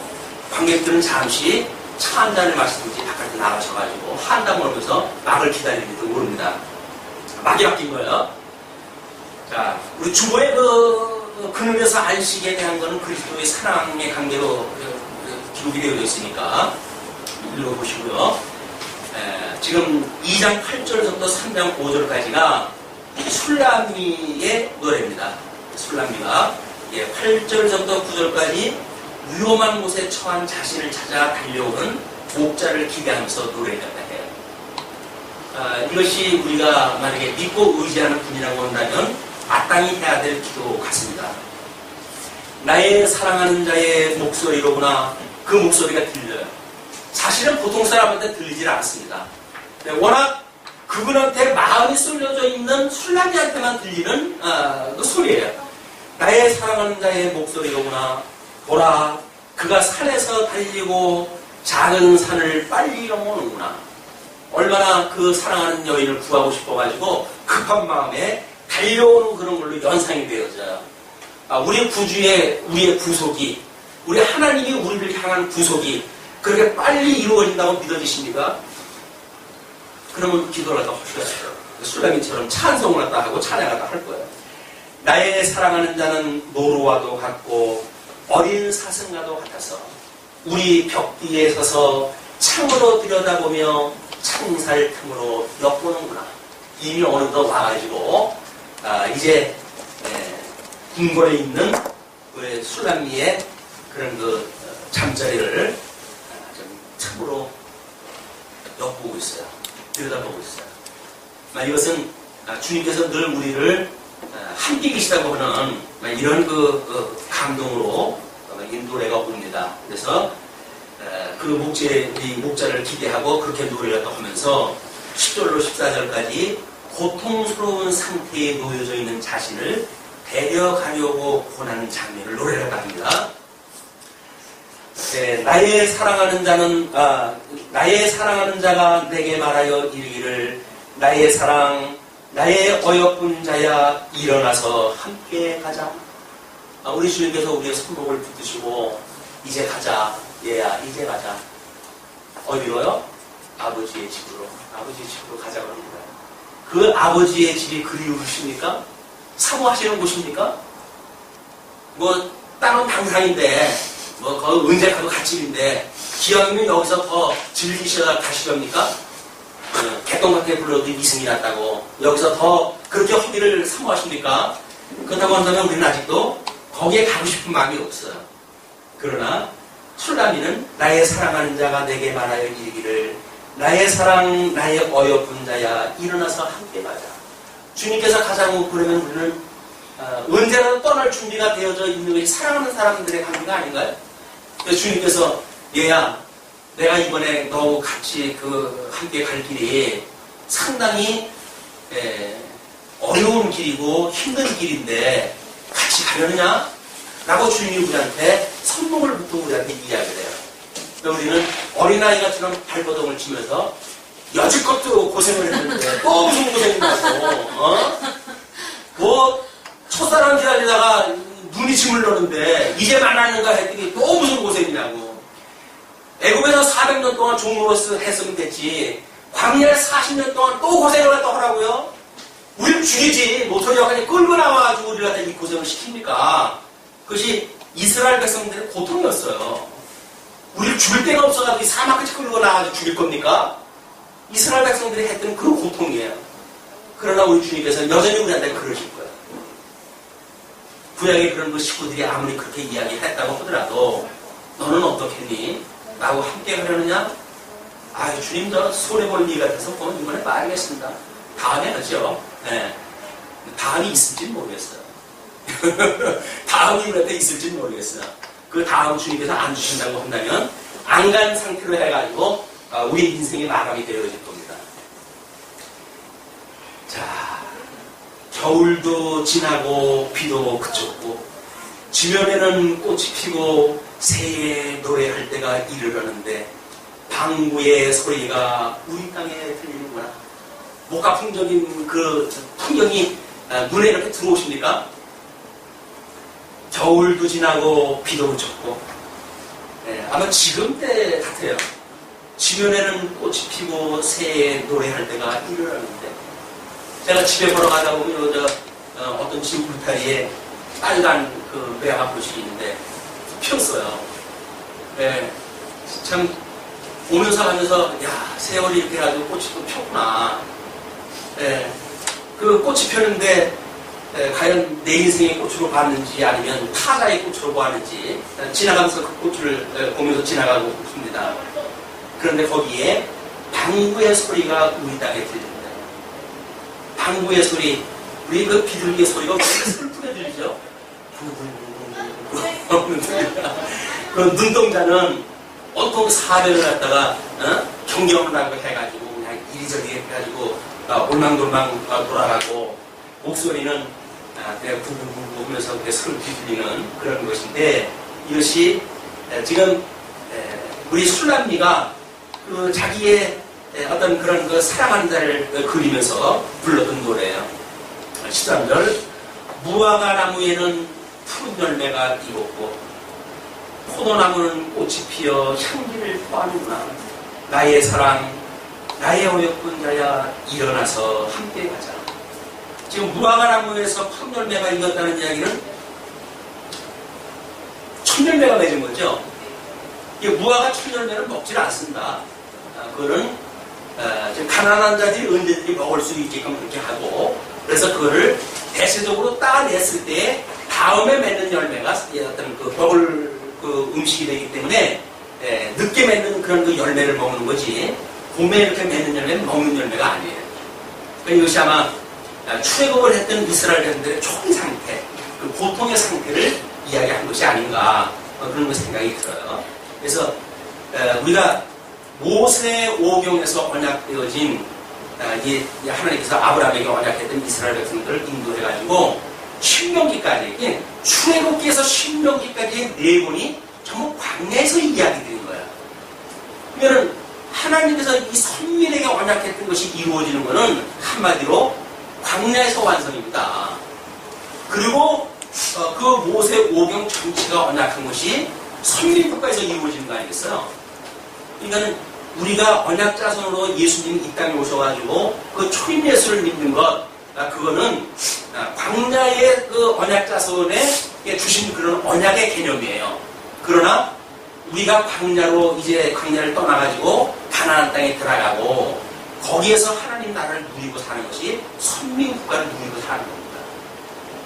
관객들은 잠시 차 한 잔을 마시든지 바깥에 나가셔가지고 한담을 하면서 막을 기다리는지도 모릅니다. 막이 바뀐 거예요. 자, 우리 주보의 그늘에서 안식에 대한 거는 그리스도의 사랑의 관계로 기록이 되어 있으니까 읽어보시고요. 지금 2장 8절부터 3장 5절까지가 술라미의 노래입니다. 술라미가 8절부터 9절까지 위험한 곳에 처한 자신을 찾아 달려오는 목자를 기대하면서 노래를 해요. 이것이 우리가 만약에 믿고 의지하는 분이라고 한다면 마땅히 해야 될 기도 같습니다. 나의 사랑하는 자의 목소리로구나. 그 목소리가 들려요. 사실은 보통 사람한테 들리질 않습니다. 워낙 그분한테 마음이 쏠려져 있는 술라미한테만 들리는 그 소리예요. 나의 사랑하는 자의 목소리로구나. 보라, 그가 산에서 달리고 작은 산을 빨리 넘어오는구나. 얼마나 그 사랑하는 여인을 구하고 싶어가지고 급한 마음에 달려오는 그런 걸로 연상이 되어져요. 우리 구주의, 우리의 구속이, 우리 하나님이 우리를 향한 구속이 그렇게 빨리 이루어진다고 믿어지십니까? 그러면 기도를 하다 하셔야죠. 술라미처럼 찬송을 하다 하고 찬양하다 할 거예요. 나의 사랑하는 자는 노루와도 같고 어린 사슴과도 같아서 우리 벽 뒤에 서서 창으로 들여다보며 창살 틈으로 엿보는구나. 이미 어느덧 와가지고 이제 궁궐에 있는 우리 술람미의 그런 그 잠자리를 좀 틈으로 엿보고 있어요. 들여다보고 있어요. 이것은 주님께서 늘 우리를 함께 계시다고 하는 이런 그 감동으로 인도례가 옵니다. 그래서 우리 목자를 기대하고 그렇게 노래를 하면서 10절로 14절까지 고통스러운 상태에 놓여져 있는 자신을 데려가려고 권하는 장면을 노래를 합니다. 나의 사랑하는 자가 내게 말하여 이르기를 나의 사랑, 나의 어여쁜 자야 일어나서 함께 가자. 우리 주님께서 우리의 손목을 붙드시고 이제 가자. 얘야 이제 가자. 어디로요? 아버지의 집으로. 아버지의 집으로 가자고 합니다. 그 아버지의 집이 그리우십니까? 사모하시는 곳입니까? 땅은 방상인데 거기 언제 가도 갓집인데 기왕이면 여기서 더 즐기셔야 가시렵니까? 개똥같게 불러도 이승이 났다고 여기서 더 그렇게 허기를 사모하십니까? 그렇다고 한다면 우리는 아직도 거기에 가고 싶은 마음이 없어요. 그러나 술라미는 나의 사랑하는 자가 내게 말하여 이르기를 나의 사랑, 나의 어여쁜 자야 일어나서 함께 가자. 주님께서 가자고 그러면 우리는 언제나 떠날 준비가 되어져 있는 것이 사랑하는 사람들의 관계가 아닌가요? 그래서 주님께서 얘야 내가 이번에 너 같이 함께 갈 길이 상당히 어려운 길이고 힘든 길인데 같이 가려느냐? 라고 주님이 우리한테 선봉을 붙고 우리한테 이야기를 해요. 우리는 어린아이가처럼 발버둥을 치면서 여지껏도 고생을 했는데 또 무슨 고생이냐고 첫사랑 기다리다가 눈이 짓물렀는데 이제 만나는가 했더니 또 무슨 고생이냐고. 애굽에서 400년 동안 종로로서 했으면 됐지 광야에 40년 동안 또 고생을 했다고 하라고요? 우리를 죽이지 모터리어까지 끌고 나와가지고 우리를 갖다 이 고생을 시킵니까? 그것이 이스라엘 백성들의 고통이었어요. 우리를 죽일 데가 없어가지고 사막까지 끌고 나와가지고 죽일 겁니까? 이스라엘 백성들이 했던 그런 고통이에요. 그러나 우리 주님께서는 여전히 우리한테 그러실 거예요. 구약의 그런 그 식구들이 아무리 그렇게 이야기했다고 하더라도 너는 어떻겠니? 나하고 함께 하려느냐? 주님 저 손해볼 일 같아서 그건 이번에 말하겠습니다. 다음에 하죠. 네. 다음이 있을지는 모르겠어요. 다음이 우리한테 있을지는 모르겠어요. 그 다음 주님께서 안 주신다고 한다면 안 간 상태로 해가지고 우리 인생의 마감이 되어질 겁니다. 자, 겨울도 지나고 비도 그쳤고 지면에는 꽃이 피고 새해 노래할 때가 이르렀는데 방구의 소리가 우리 땅에 들리는구나. 목가풍적인 그 풍경이 눈에 이렇게 들어오십니까? 겨울도 지나고 비도 그쳤고 아마 지금 때 같아요. 지면에는 꽃이 피고 새해 노래할 때가 이르렀는데 제가 집에 걸어가다 보면 어떤 집 울타리에 빨간 그 매화꽃이 있는데 피었어요. 참 오면서 가면서 야 세월이 이렇게 해가지고 꽃이 또 폈구나. 그 꽃이 폈는데 과연 내 인생의 꽃으로 봤는지 아니면 타자의 꽃으로 보았는지 지나가면서 그 꽃을 보면서 지나가고 있습니다. 그런데 거기에 방구의 소리가 우리 땅에 들립니다. 방구의 소리, 우리 그 비둘기의 소리가 왜 슬프게 들리죠? 그 눈동자는 온통 사변을 갖다가 경경을 하고 해가지고 그냥 이리저리 해가지고 올망돌망 돌아가고 목소리는 내가 구구구구 하면서 서로 뒤틀리는 그런 것인데, 이것이 지금 우리 술람미가 그 자기의 어떤 그런 그 사랑하는 자를 그리면서 불렀던 노래예요. 13절, 무화과 나무에는 푸른 열매가 익었고 포도나무는 꽃이 피어 향기를 토하는구나. 나의 사랑, 나의 어여쁜 자야, 일어나서 함께 가자. 지금 무화과 나무에서 푸른 열매가 익었다는 이야기는 천열매가 맺은 거죠. 이 무화과 천열매는 먹질 않습니다. 그거는 지금 가난한 자들이 언제든지 먹을 수 있게끔 그렇게 하고, 그래서 그거를 대체적으로 따냈을 때 다음에 맺는 열매가 어떤 그 먹을 그 음식이 되기 때문에 늦게 맺는 그런 그 열매를 먹는 거지, 봄에 이렇게 맺는 열매는 먹는 열매가 아니에요. 그러니까 이것이 아마 출애굽을 했던 이스라엘 백성들의 초기 상태, 그 고통의 상태를 이야기한 것이 아닌가, 그런 생각이 들어요. 그래서 우리가 모세 오경에서 언약되어진 하나님께서 아브라함에게 언약했던 이스라엘 백성들을 인도해가지고 신명기까지, 출애굽기에서 신명기까지의 내용이 전부 광야에서 이야기되는 거야. 그러면 하나님께서 이 선민에게 언약했던 것이 이루어지는 것은 한마디로 광야에서 완성입니다. 그리고 그 모세 오경 전체가 언약한 것이 선민국가에서 이루어지는 거 아니겠어요? 그러니까 우리가 언약자손으로 예수님이 이 땅에 오셔가지고 그 초림 예수를 믿는 것, 그거는 광야의 그 언약자손에 주신 그런 언약의 개념이에요. 그러나 우리가 광야를 떠나가지고 가나안 땅에 들어가고 거기에서 하나님 나라를 누리고 사는 것이 선민국가를 누리고 사는 겁니다.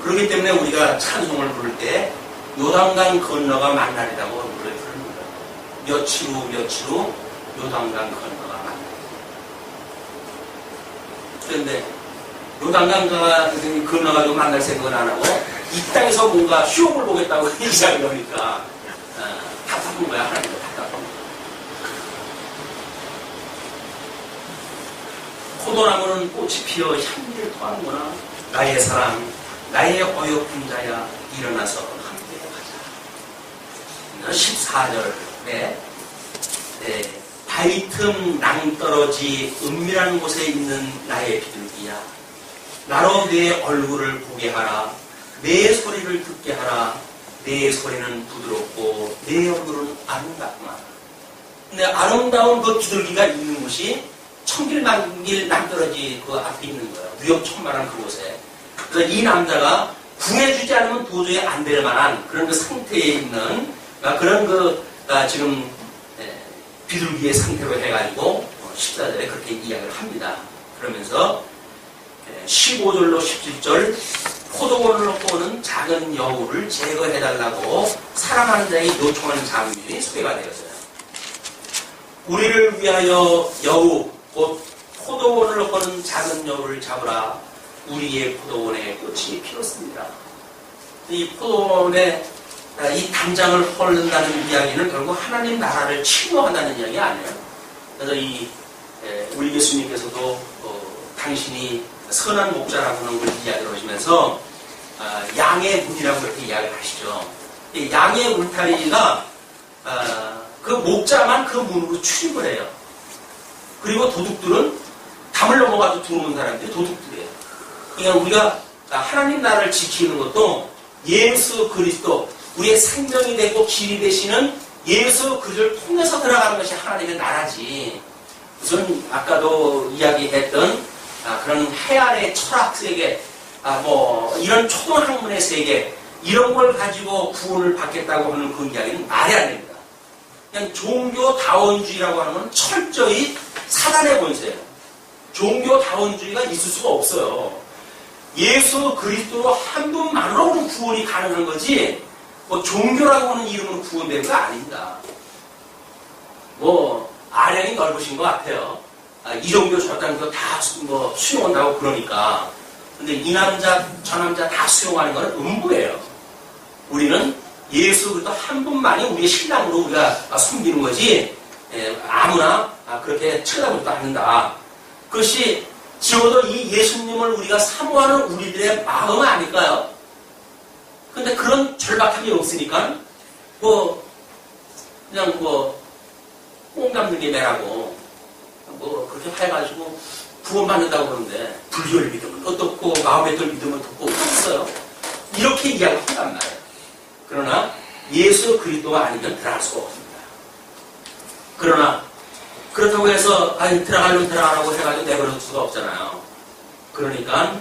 그렇기 때문에 우리가 찬송을 부를 때 요단강 건너가 만날이라고 노래 부릅니다. 며칠 후 요단강 건너가 만날. 그런데 요단강 건너가지고 만날 생각은 안 하고 이 땅에서 뭔가 휴업을 보겠다고 이야기를 하니까 답답한 거야. 하나님도 답답한 거야. 포도나무는 꽃이 피어 향기를 토하는구나. 나의 사랑, 나의 어여쁜 자야, 일어나서 함께 가자. 14절에 바위 틈 낭떠러지 은밀한 곳에 있는 나의 비둘기야, 나로 내 얼굴을 보게 하라. 내 소리를 듣게 하라. 내 소리는 부드럽고 내 얼굴은 아름답구나. 근데 아름다운 그 비둘기가 있는 곳이 천길 만길 낭떠러지 그 앞에 있는 거예요. 위험천만한 그곳에. 그래서 이 남자가 구해주지 않으면 도저히 안 될 만한 그런 그 상태에 있는 그런 그 지금 비둘기의 상태로 해가지고 14절에 그렇게 이야기를 합니다. 그러면서 15절로 17절, 포도원을 놓고 오는 작은 여우를 제거해달라고 사랑하는 자에게 요청하는 장면이 소개가 되었어요. 우리를 위하여 여우, 곧 포도원을 거는 작은 여우를 잡으라. 우리의 포도원에 꽃이 피었습니다. 이 포도원에 이 담장을 헐른다는 이야기는 결국 하나님 나라를 침노한다는 이야기 아니에요. 그래서 우리 예수님께서도 당신이 선한 목자라고 하는 걸 이야기를 하시면서 양의 문이라고 그렇게 이야기를 하시죠. 이 양의 울타리가 그 목자만 그 문으로 출입을 해요. 그리고 도둑들은 담을 넘어가서 들어오는 사람들이 도둑들이에요. 그러니까 우리가 하나님 나라를 지키는 것도 예수 그리스도, 우리의 생명이 되고 길이 되시는 예수 그리스도를 통해서 들어가는 것이 하나님의 나라지. 우선 아까도 이야기했던 그런 해안의 철학 세계, 이런 초등학문의 세계, 이런 걸 가지고 구원을 받겠다고 하는 그 이야기는 말이 안 됩니다. 그냥 종교다원주의라고 하는 건 철저히 사단의 본세예요. 종교다원주의가 있을 수가 없어요. 예수 그리스도로 한 분만으로는 구원이 가능한 거지, 종교라고 하는 이름으로 구원되는 거 아닙니다. 아량이 넓으신 것 같아요. 이 종교 저 종교 다 수용한다고 그러니까. 근데 이 남자 저 남자 다 수용하는 건 음부예요. 우리는 예수 그리스도 한 분만이 우리의 신랑으로 우리가 섬기는 거지, 아무나 그렇게 쳐다보지도 않는다. 그것이 적어도 이 예수님을 우리가 사모하는 우리들의 마음 아닐까요? 근데 그런 절박함이 없으니까 그냥 꽁 감는 게 매라고 그렇게 해가지고 구원받는다고 그러는데 불교를 믿으면 어떻고 마음에 들 믿으면 어떻고 없어요. 이렇게 이야기한단 말이에요. 그러나 예수 그리스도가 아니면 들어갈 수가 없습니다. 그러나 그렇다고 해서 들어가려면 들어가라고 해가지고 내버릴 수가 없잖아요. 그러니까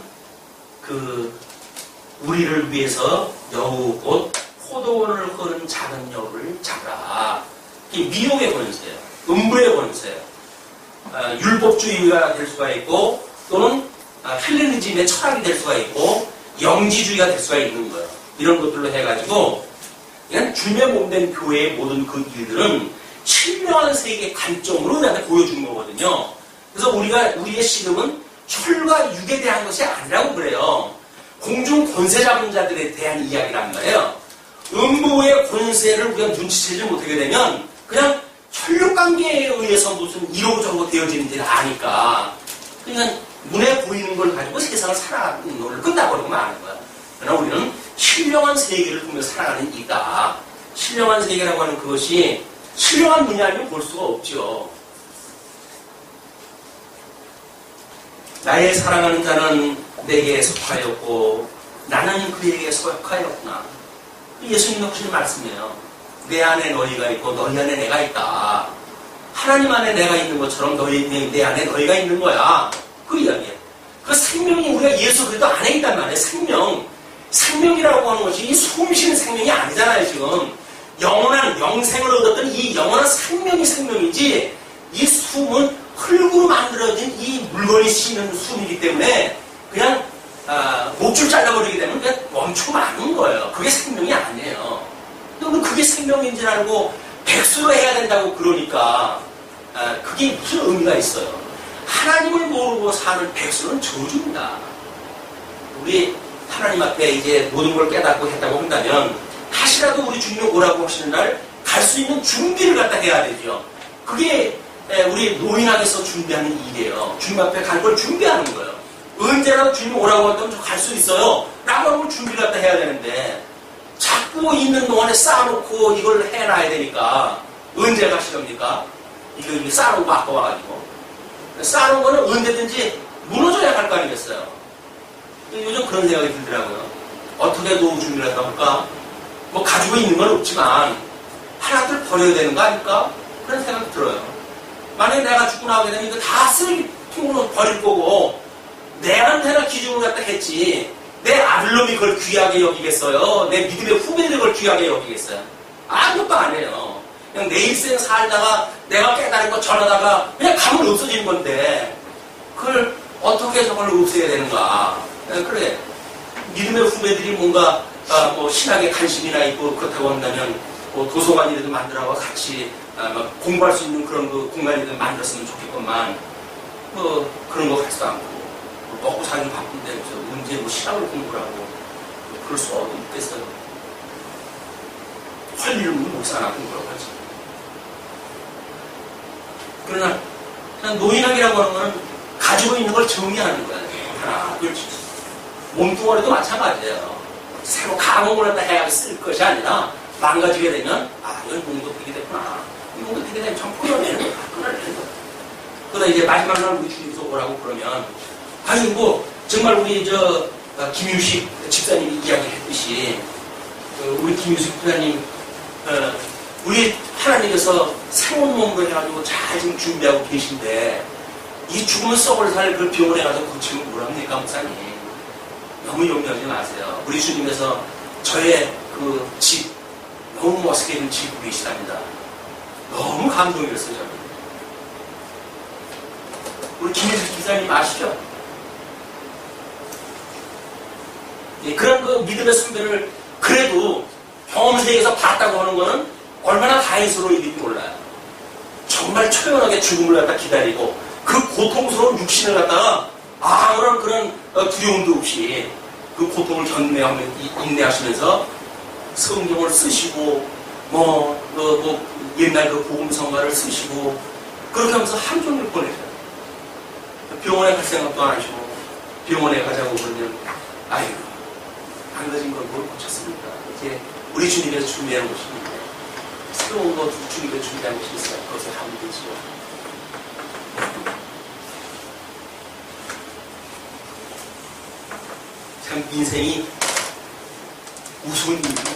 우리를 위해서 여우 곧 포도원을 흐른 작은 여우를 잡으라. 이게 미혹의 권세예요. 음부의 권세예요. 율법주의가 될 수가 있고 또는 헬레니즘의 철학이 될 수가 있고 영지주의가 될 수가 있는 거예요. 이런 것들로 해가지고 그냥 주님의 몸된 교회의 모든 그 일들은 신령한 세계의 관점으로 우리한테 보여주는 거거든요. 그래서 우리의 씨름은 혈과 육에 대한 것이 아니라고 그래요. 공중 권세 잡은 자들에 대한 이야기란 말이에요. 음부의 권세를 우리가 눈치채지 못하게 되면 그냥 혈육관계에 의해서 무슨 이러고 저러고 되어지는지를 아니까 그냥 눈에 보이는 걸 가지고 세상을 살아가는 걸 끝나버리고 마는 거야. 그러나 우리는 신령한 세계를 보며 살아가는 이다. 신령한 세계라고 하는 그것이 신령한 분이 아니면 볼 수가 없죠. 나의 사랑하는 자는 내게 속하였고 나는 그에게 속하였구나. 예수님이 하신 말씀이에요. 내 안에 너희가 있고 너희 안에 내가 있다. 하나님 안에 내가 있는 것처럼 내 안에 너희가 있는 거야. 그 이야기예요. 그 생명이 우리가 예수 그리스도 안에 있단 말이에요. 생명이라고 하는 것이 이 숨쉬는 생명이 아니잖아요. 지금 영원한 영생을 얻었던 이 영원한 생명이지 이 숨은 흙으로 만들어진 이 물건이 쉬는 숨이기 때문에 그냥 목줄 잘라버리게 되면 그냥 멈추고 마는 거예요. 그게 생명이 아니에요. 근데 그게 생명인 줄 알고 백수로 해야 된다고 그러니까 그게 무슨 의미가 있어요. 하나님을 모르고 사는 백수는 저주입니다. 우리 하나님 앞에 이제 모든 걸 깨닫고 했다고 한다면 다시라도 우리 주님이 오라고 하시는 날 갈 수 있는 준비를 갖다 해야 되죠. 그게 우리 노인학에서 준비하는 일이에요. 주님 앞에 갈 걸 준비하는 거예요. 언제라도 주님이 오라고 한다면 저 갈 수 있어요. 라고 하면 준비를 갖다 해야 되는데 자꾸 있는 동안에 쌓아놓고 이걸 해놔야 되니까 언제 가시렵니까? 이거 쌓아놓고 바꿔와가지고 쌓아놓은 거는 언제든지 무너져야 할 거 아니겠어요. 요즘 그런 생각이 들더라고요. 어떻게 노후 준비를 했다 볼까? 뭐 가지고 있는 건 없지만 하나들 버려야 되는 거 아닐까? 그런 생각이 들어요. 만약에 내가 죽고 나오게 되면 이거 다 쓰레기통으로 버릴 거고 내한테나 기준을 갖다 했지 내 아들놈이 그걸 귀하게 여기겠어요? 내 믿음의 후배들이 그걸 귀하게 여기겠어요? 아무것도 안 해요. 그냥 내 일생 살다가 내가 깨달은 거 전하다가 그냥 가면 없어지는 건데 그걸 어떻게 저걸 없애야 되는가? 그래. 믿음의 후배들이 뭔가 뭐 신학에 관심이나 있고 그렇다고 한다면 뭐 도서관이라도 만들어서 같이 막 공부할 수 있는 그런 그 공간이라도 만들었으면 좋겠건만 뭐 그런 거 하지도 않고 먹고 살기 바쁜데 언제 뭐 신학을 공부하고 그럴 수 없겠어요. 할 일은 목사나 공부라고 하지. 그러나 그냥 노인학이라고 하는 거는 가지고 있는 걸 정리하는 거야. 하나, 둘, 몸뚱아리도 마찬가지예요. 새로 감옥을 갖다 해야 쓸 것이 아니라 망가지게 되면 이건 공덕되게 됐구나. 이 공덕되게 되면 참 포용되는 거야. 끊어내는 거야. 그러다 이제 마지막 날 우리 주님께서 오라고 그러면 뭐 정말 우리 김유식 집사님이 이야기했듯이 우리 김유식 집사님 우리 하나님께서 새로운 몸으로 해가지고 잘 지금 준비하고 계신데 이 죽으면 썩을 살 그 병원에 가서 고치면 뭐랍니까 목사님? 너무 염려하지 마세요. 우리 주님께서 저의 그 집 너무 멋있게 있는 집 계시답니다. 너무 감동이었어요. 저는. 우리 김유식 집사님 아시죠? 그런 그 믿음의 순배를 그래도 경험세계에서 봤다고 하는 거는 얼마나 다행스러운 일인지 몰라요. 정말 초연하게 죽음을 갖다 기다리고 그 고통스러운 육신을 갖다가 아무런 그런 두려움도 없이 그 고통을 인내하시면서 성경을 쓰시고 옛날 그 복음성가를 쓰시고 그렇게 하면서 하루 종일 보내셔요. 병원에 갈 생각도 안 하시고 병원에 가자고 그러면 아유 안 가진 걸 뭘 고쳤습니까? 이제 우리 주님께서 준비한 것입니다. 새로운 거 주님께서 준비한 것이 있어요. 그것을 하면 되지요. 참 인생이 우스운 일이에요.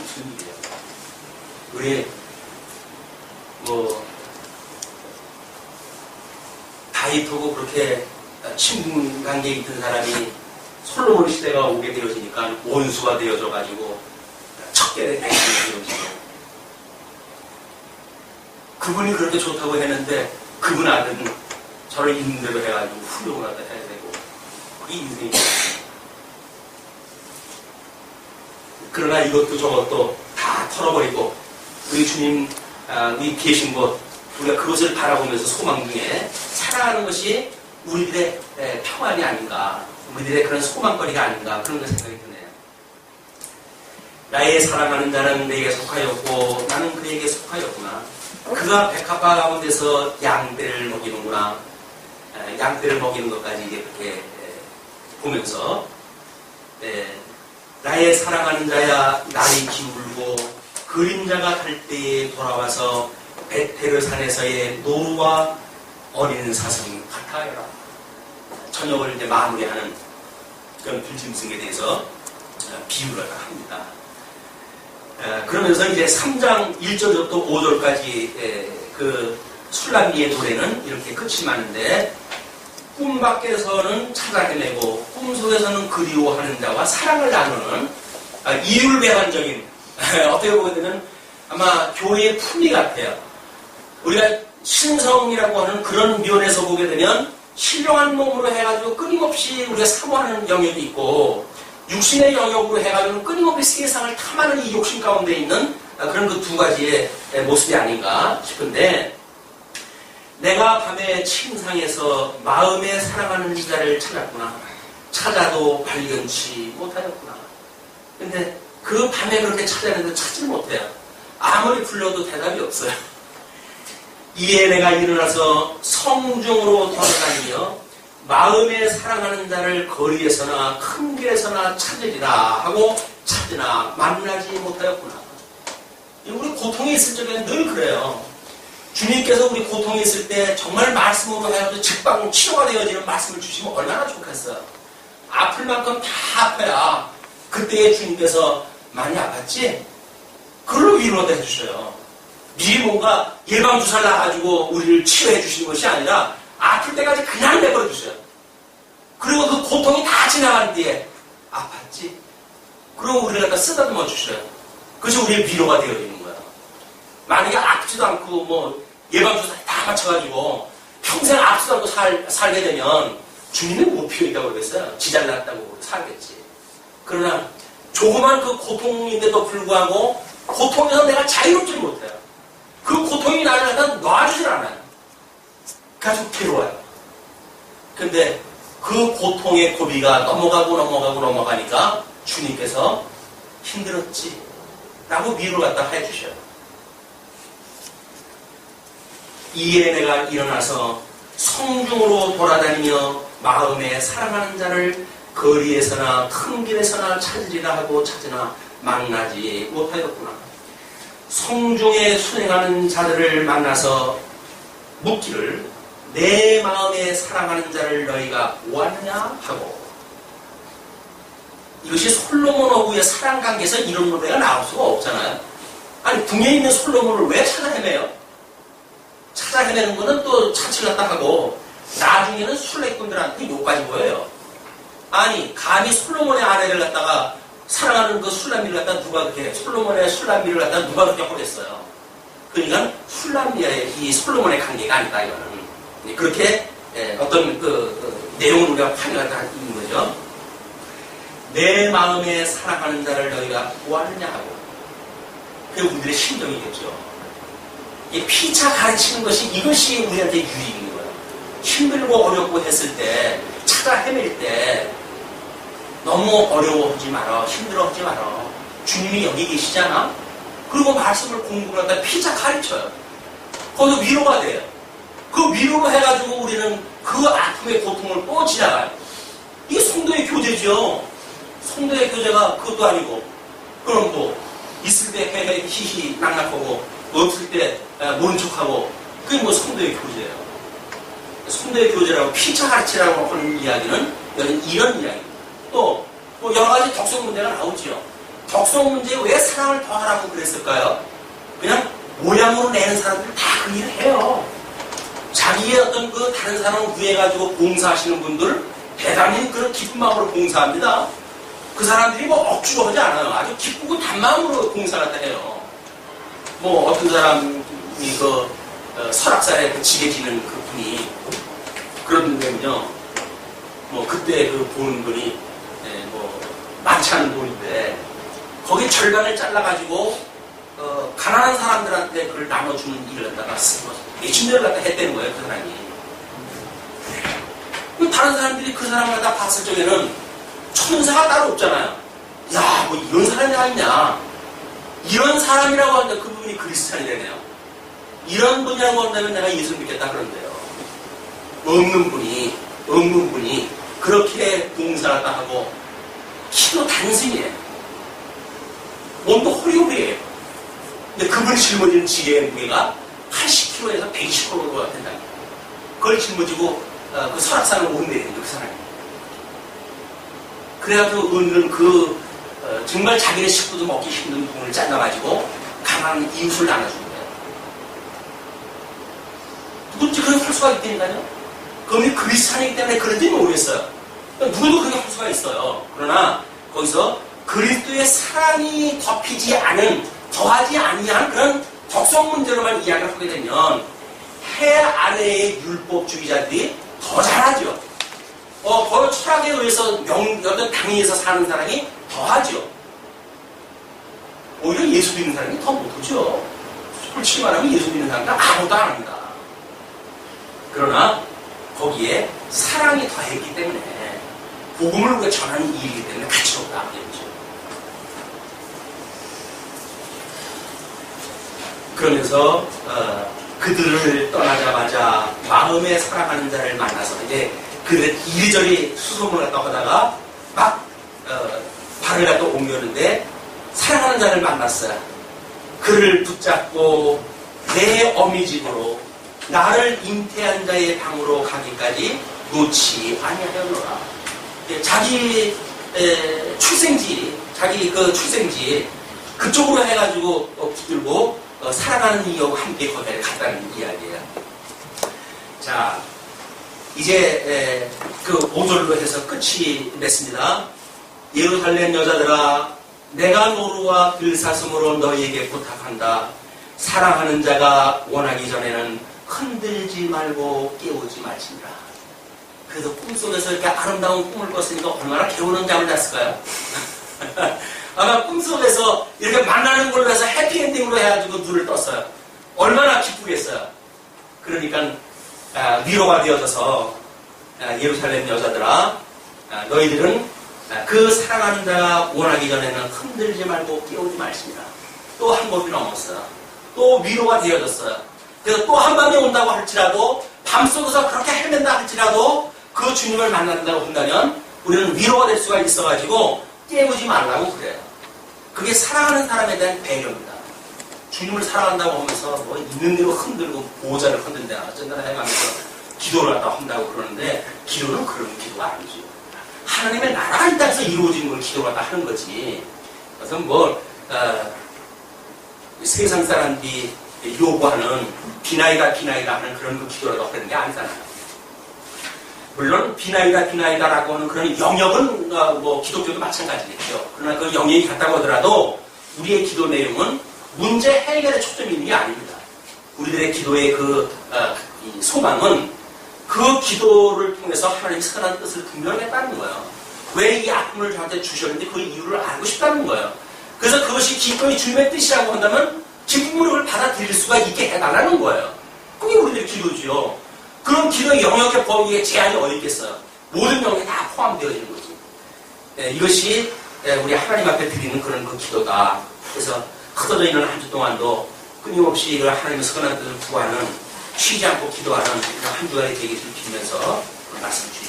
우리 다윗하고 그렇게 친분 관계에 있던 사람이 솔로몬 시대가 오게 되어지니까 원수가 되어져 가지고 척결에 되어지고 그분이 그렇게 좋다고 했는데 그분 아들은 저를 있는 대로 해가지고 훌륭을 하다 해야 되고 그게 인생이에요. 그러나 이것도 저것도 다 털어버리고 우리 주님 이 계신 곳 우리가 그것을 바라보면서 소망 중에 살아가는 것이 우리들의 평안이 아닌가, 우리들의 그런 소망거리가 아닌가 그런 걸 생각이 드네요. 나의 사랑하는 자는 내게 속하였고 나는 그에게 속하였구나. 그가 백합화 가운데서 양떼를 먹이는구나. 양떼를 먹이는 것까지 이제 그렇게 보면서 나의 사랑하는 자야 날이 기울고 그림자가 갈 때에 돌아와서 베테르 산에서의 노루와 어린 사슴 같아요라. 저녁을 이제 마무리하는 그런 불짐승에 대해서 비유를 합니다. 그러면서 이제 3장 1절부터 5절까지 그 술람미의 노래는 이렇게 끝이 맞는데 꿈 밖에서는 찾아내고 꿈속에서는 그리워하는 자와 사랑을 나누는 이율배반적인 어떻게 보면 아마 교회의 품위 같아요. 우리가 신성이라고 하는 그런 면에서 보게 되면 신령한 몸으로 해가지고 끊임없이 우리가 사모하는 영역이 있고 육신의 영역으로 해가지고 끊임없이 세상을 탐하는 이 욕심 가운데 있는 그런 그 두 가지의 모습이 아닌가 싶은데 내가 밤에 침상에서 마음에 사랑하는 자를 찾았구나. 찾아도 발견치 못하였구나. 근데 그 밤에 그렇게 찾았는데 찾지 못해요. 아무리 불러도 대답이 없어요. 이에 내가 일어나서 성중으로 돌아다니며 마음에 사랑하는 자를 거리에서나 큰 길에서나 찾으리라 하고 찾으나 만나지 못하였구나. 우리 고통이 있을 적에는 늘 그래요. 주님께서 우리 고통이 있을 때 정말 말씀으로 해가지고 즉방 치료가 되어지는 말씀을 주시면 얼마나 좋겠어요. 아플 만큼 다 아파야 그때에 주님께서 많이 아팠지? 그걸로 위로도 해주셔요. 미리 뭔가 예방주사를 놔가지고 우리를 치료해 주시는 것이 아니라 아플 때까지 그냥 내버려 주셔요. 그리고 그 고통이 다 지나간 뒤에 아팠지? 그럼 우리를 갖다 쓰다듬어 주셔요. 그것이 우리의 위로가 되어지는 거예요. 만약에 아프지도 않고 예방주사 다 맞춰가지고 평생 아프지도 않고 살게 되면 주님은 못 피우겠다고 그러겠어요. 지잘났다고 살겠지. 그러나 조그만 그 고통인데도 불구하고 고통에서 내가 자유롭지 못해요. 그 고통이 나를 갖다 놔주질 않아요. 계속 괴로워요. 근데 그 고통의 고비가 넘어가니까 주님께서 힘들었지 라고 위로를 갖다 해주셔요. 이에 내가 일어나서 성중으로 돌아다니며 마음에 사랑하는 자를 거리에서나 큰 길에서나 찾으리라 하고 찾으나 만나지 못하였구나. 성중에 순행하는 자들을 만나서 묻기를 내 마음에 사랑하는 자를 너희가 보았느냐 하고. 이것이 솔로몬 어부의 사랑 관계에서 이런 노래가 나올 수가 없잖아요. 아니 궁에 있는 솔로몬을 왜 찾아 헤매요? 찾아 헤매는 거는 또 차치를 갖다 하고 나중에는 순례꾼들한테 욕까지 보여요. 아니 감히 솔로몬의 아내를 갖다가 사랑하는 그 술람미를 갖다 누가 그렇게 솔로몬의 술람미를 갖다 누가 그렇게 허랬어요. 그러니까 술람미와의 이 솔로몬의 관계가 아니다 이거는 그렇게 어떤 그 내용을 우리가 판단하고 있는 거죠. 내 마음에 사랑하는 자를 너희가 보았느냐 하고 그게 우리들의 심정이겠죠. 이 피차 가르치는 것이 이것이 우리한테 유익인 거예요. 힘들고 어렵고 했을 때 찾아 헤맬 때 너무 어려워하지 마라. 힘들어하지 마라. 주님이 여기 계시잖아. 그리고 말씀을 공부를 하다 피자 가르쳐요. 거기서 위로가 돼요. 그 위로로 해가지고 우리는 그 아픔의 고통을 또 지나가요. 이게 성도의 교제죠. 성도의 교제가 그것도 아니고, 그럼 또 있을 때 헤헤 히히 낙낙하고 없을 때 모른 척하고, 그게 뭐 성도의 교제예요. 성도의 교제라고 피차 가르치라고 하는 이야기는 이런 이야기입니다. 또 여러 가지 덕성 문제가 나오죠. 덕성 문제에 왜 사랑을 더하라고 그랬을까요? 그냥 모양으로 내는 사람들 다 그 일을 해요. 자기의 어떤 그 다른 사람을 구해가지고 봉사하시는 분들 대단히 그런 기쁜 마음으로 봉사합니다. 그 사람들이 뭐 억지로 하지 않아요. 아주 기쁘고 단마음으로 봉사를 다 해요. 뭐 어떤 사람이 그 설악산에 그 지게 지는 그 분이 그런 데면요. 뭐 그때 그 보는 분이 뭐 많지 않은 돈인데 거기 절반을 잘라가지고 가난한 사람들한테 그걸 나눠주는 일을 갖다가 몇십 년을 갖다 했다는 거예요. 그 사람이. 다른 사람들이 그 사람을 갖다 봤을 적에는 천사가 따로 없잖아요. 야, 뭐 이런 사람이 아니냐. 이런 사람이라고 하는데 그 분이 그리스찬이래요. 이런 분이라고 한다면 내가 예수 믿겠다 그런데요. 없는 분이 그렇게 봉사를 다 하고 키도 단순이에요. 몸도 호리호리해요. 근데 그분이 짊어지는 지게의 무게가 80kg에서 120kg가 된다는 거예요. 그걸 짊어지고 그 설악산을 오른다는 거예요. 그 사람이. 그래가지고 오늘은 정말 자기네 식구도 먹기 힘든 돈을 잘라가지고 가난한 이웃을 나눠주는 거예요. 누군지 그렇게 할 수가 있다니까요. 그분이 그리스찬이기 때문에 그런지 모르겠어요. 누구도 그렇게 할 수가 있어요. 그러나 거기서 그리스도의 사랑이 더하지 아니한 그런 덕성 문제로만 이야기를 하게 되면 해 아래의 율법주의자들이 더 잘하죠. 더 철학에 의해서 어떤 당위에서 사는 사람이 더하죠. 오히려 예수 믿는 사람이 더 못하죠. 솔직히 말하면 예수 믿는 사람은 아무도 안 합니다. 그러나 거기에 사랑이 더했기 때문에 복음을 우리가 전하는 일이기 때문에 가치롭다. 그러면서 그들을 떠나자마자 마음에 사랑하는 자를 만나서 이제 그들 이리저리 수소문을 갖다 하다가 막 발을 갖다 옮겼는데 사랑하는 자를 만났어요. 그를 붙잡고 내 어미집으로 나를 잉태한 자의 방으로 가기까지 놓지 아니하였노라. 자기 출생지 그쪽으로 해가지고 붙들고 살아가는 이하고 함께 거기에 갔다는 이야기예요. 자, 이제 그 5절로 해서 끝이 맺습니다. 예루살렘 여자들아, 내가 노루와 들사슴으로 너희에게 부탁한다. 사랑하는 자가 원하기 전에는 흔들지 말고 깨우지 말지니라. 그래서 꿈속에서 이렇게 아름다운 꿈을 꿨으니까 얼마나 개우는 잠을 잤을까요? 아마 꿈속에서 이렇게 만나는 걸로 해서 해피엔딩으로 해가지고 눈을 떴어요. 얼마나 기쁘겠어요. 그러니까 위로가 되어져서 예루살렘 여자들아, 너희들은 그 사랑하는 자가 원하기 전에는 흔들지 말고 깨우지 말십니다. 또 한 번이 넘었어요. 또 위로가 되어졌어요. 그래서 또 한 밤이 온다고 할지라도 밤속에서 그렇게 헤맨다 할지라도 그 주님을 만난다고 한다면 우리는 위로가 될 수가 있어가지고 깨우지 말라고 그래요. 그게 사랑하는 사람에 대한 배려입니다. 주님을 사랑한다고 하면서 뭐 있는 대로 흔들고 보호자를 흔든다 어쩐다 해가면서 기도를 하다 한다고 그러는데 기도는 그런 기도가 아니죠. 하나님의 나라가 이 땅에서 이루어지는 걸 기도를 하다 하는 거지. 그래서 뭐 세상 사람들이 요구하는 비나이다 하는 그런 그 기도라고 하는 게 아니잖아요. 물론 비나이다라고 하는 그런 영역은 뭐 기독교도 마찬가지겠죠. 그러나 그 영역이 같다고 하더라도 우리의 기도 내용은 문제 해결에 초점이 있는 게 아닙니다. 우리들의 기도의 이 소망은 그 기도를 통해서 하나님의 선한 뜻을 분별하겠다는 거예요. 왜 이 아픔을 저한테 주셨는지 그 이유를 알고 싶다는 거예요. 그래서 그것이 기꺼이 주님의 뜻이라고 한다면 기쁨으로 그걸 받아들일 수가 있게 해달라는 거예요. 그게 우리들의 기도지요. 그런 기도의 영역의 범위에 제한이 어디 있겠어요? 모든 영역이 다 포함되어 있는 거지. 이것이 우리 하나님 앞에 드리는 그런 그 기도다. 그래서 흩어져 있는 한 주 동안도 끊임없이 하나님의 선한 뜻을 구하는 쉬지 않고 기도하는 한 주간의 되기를 빌면서 말씀 주십니다.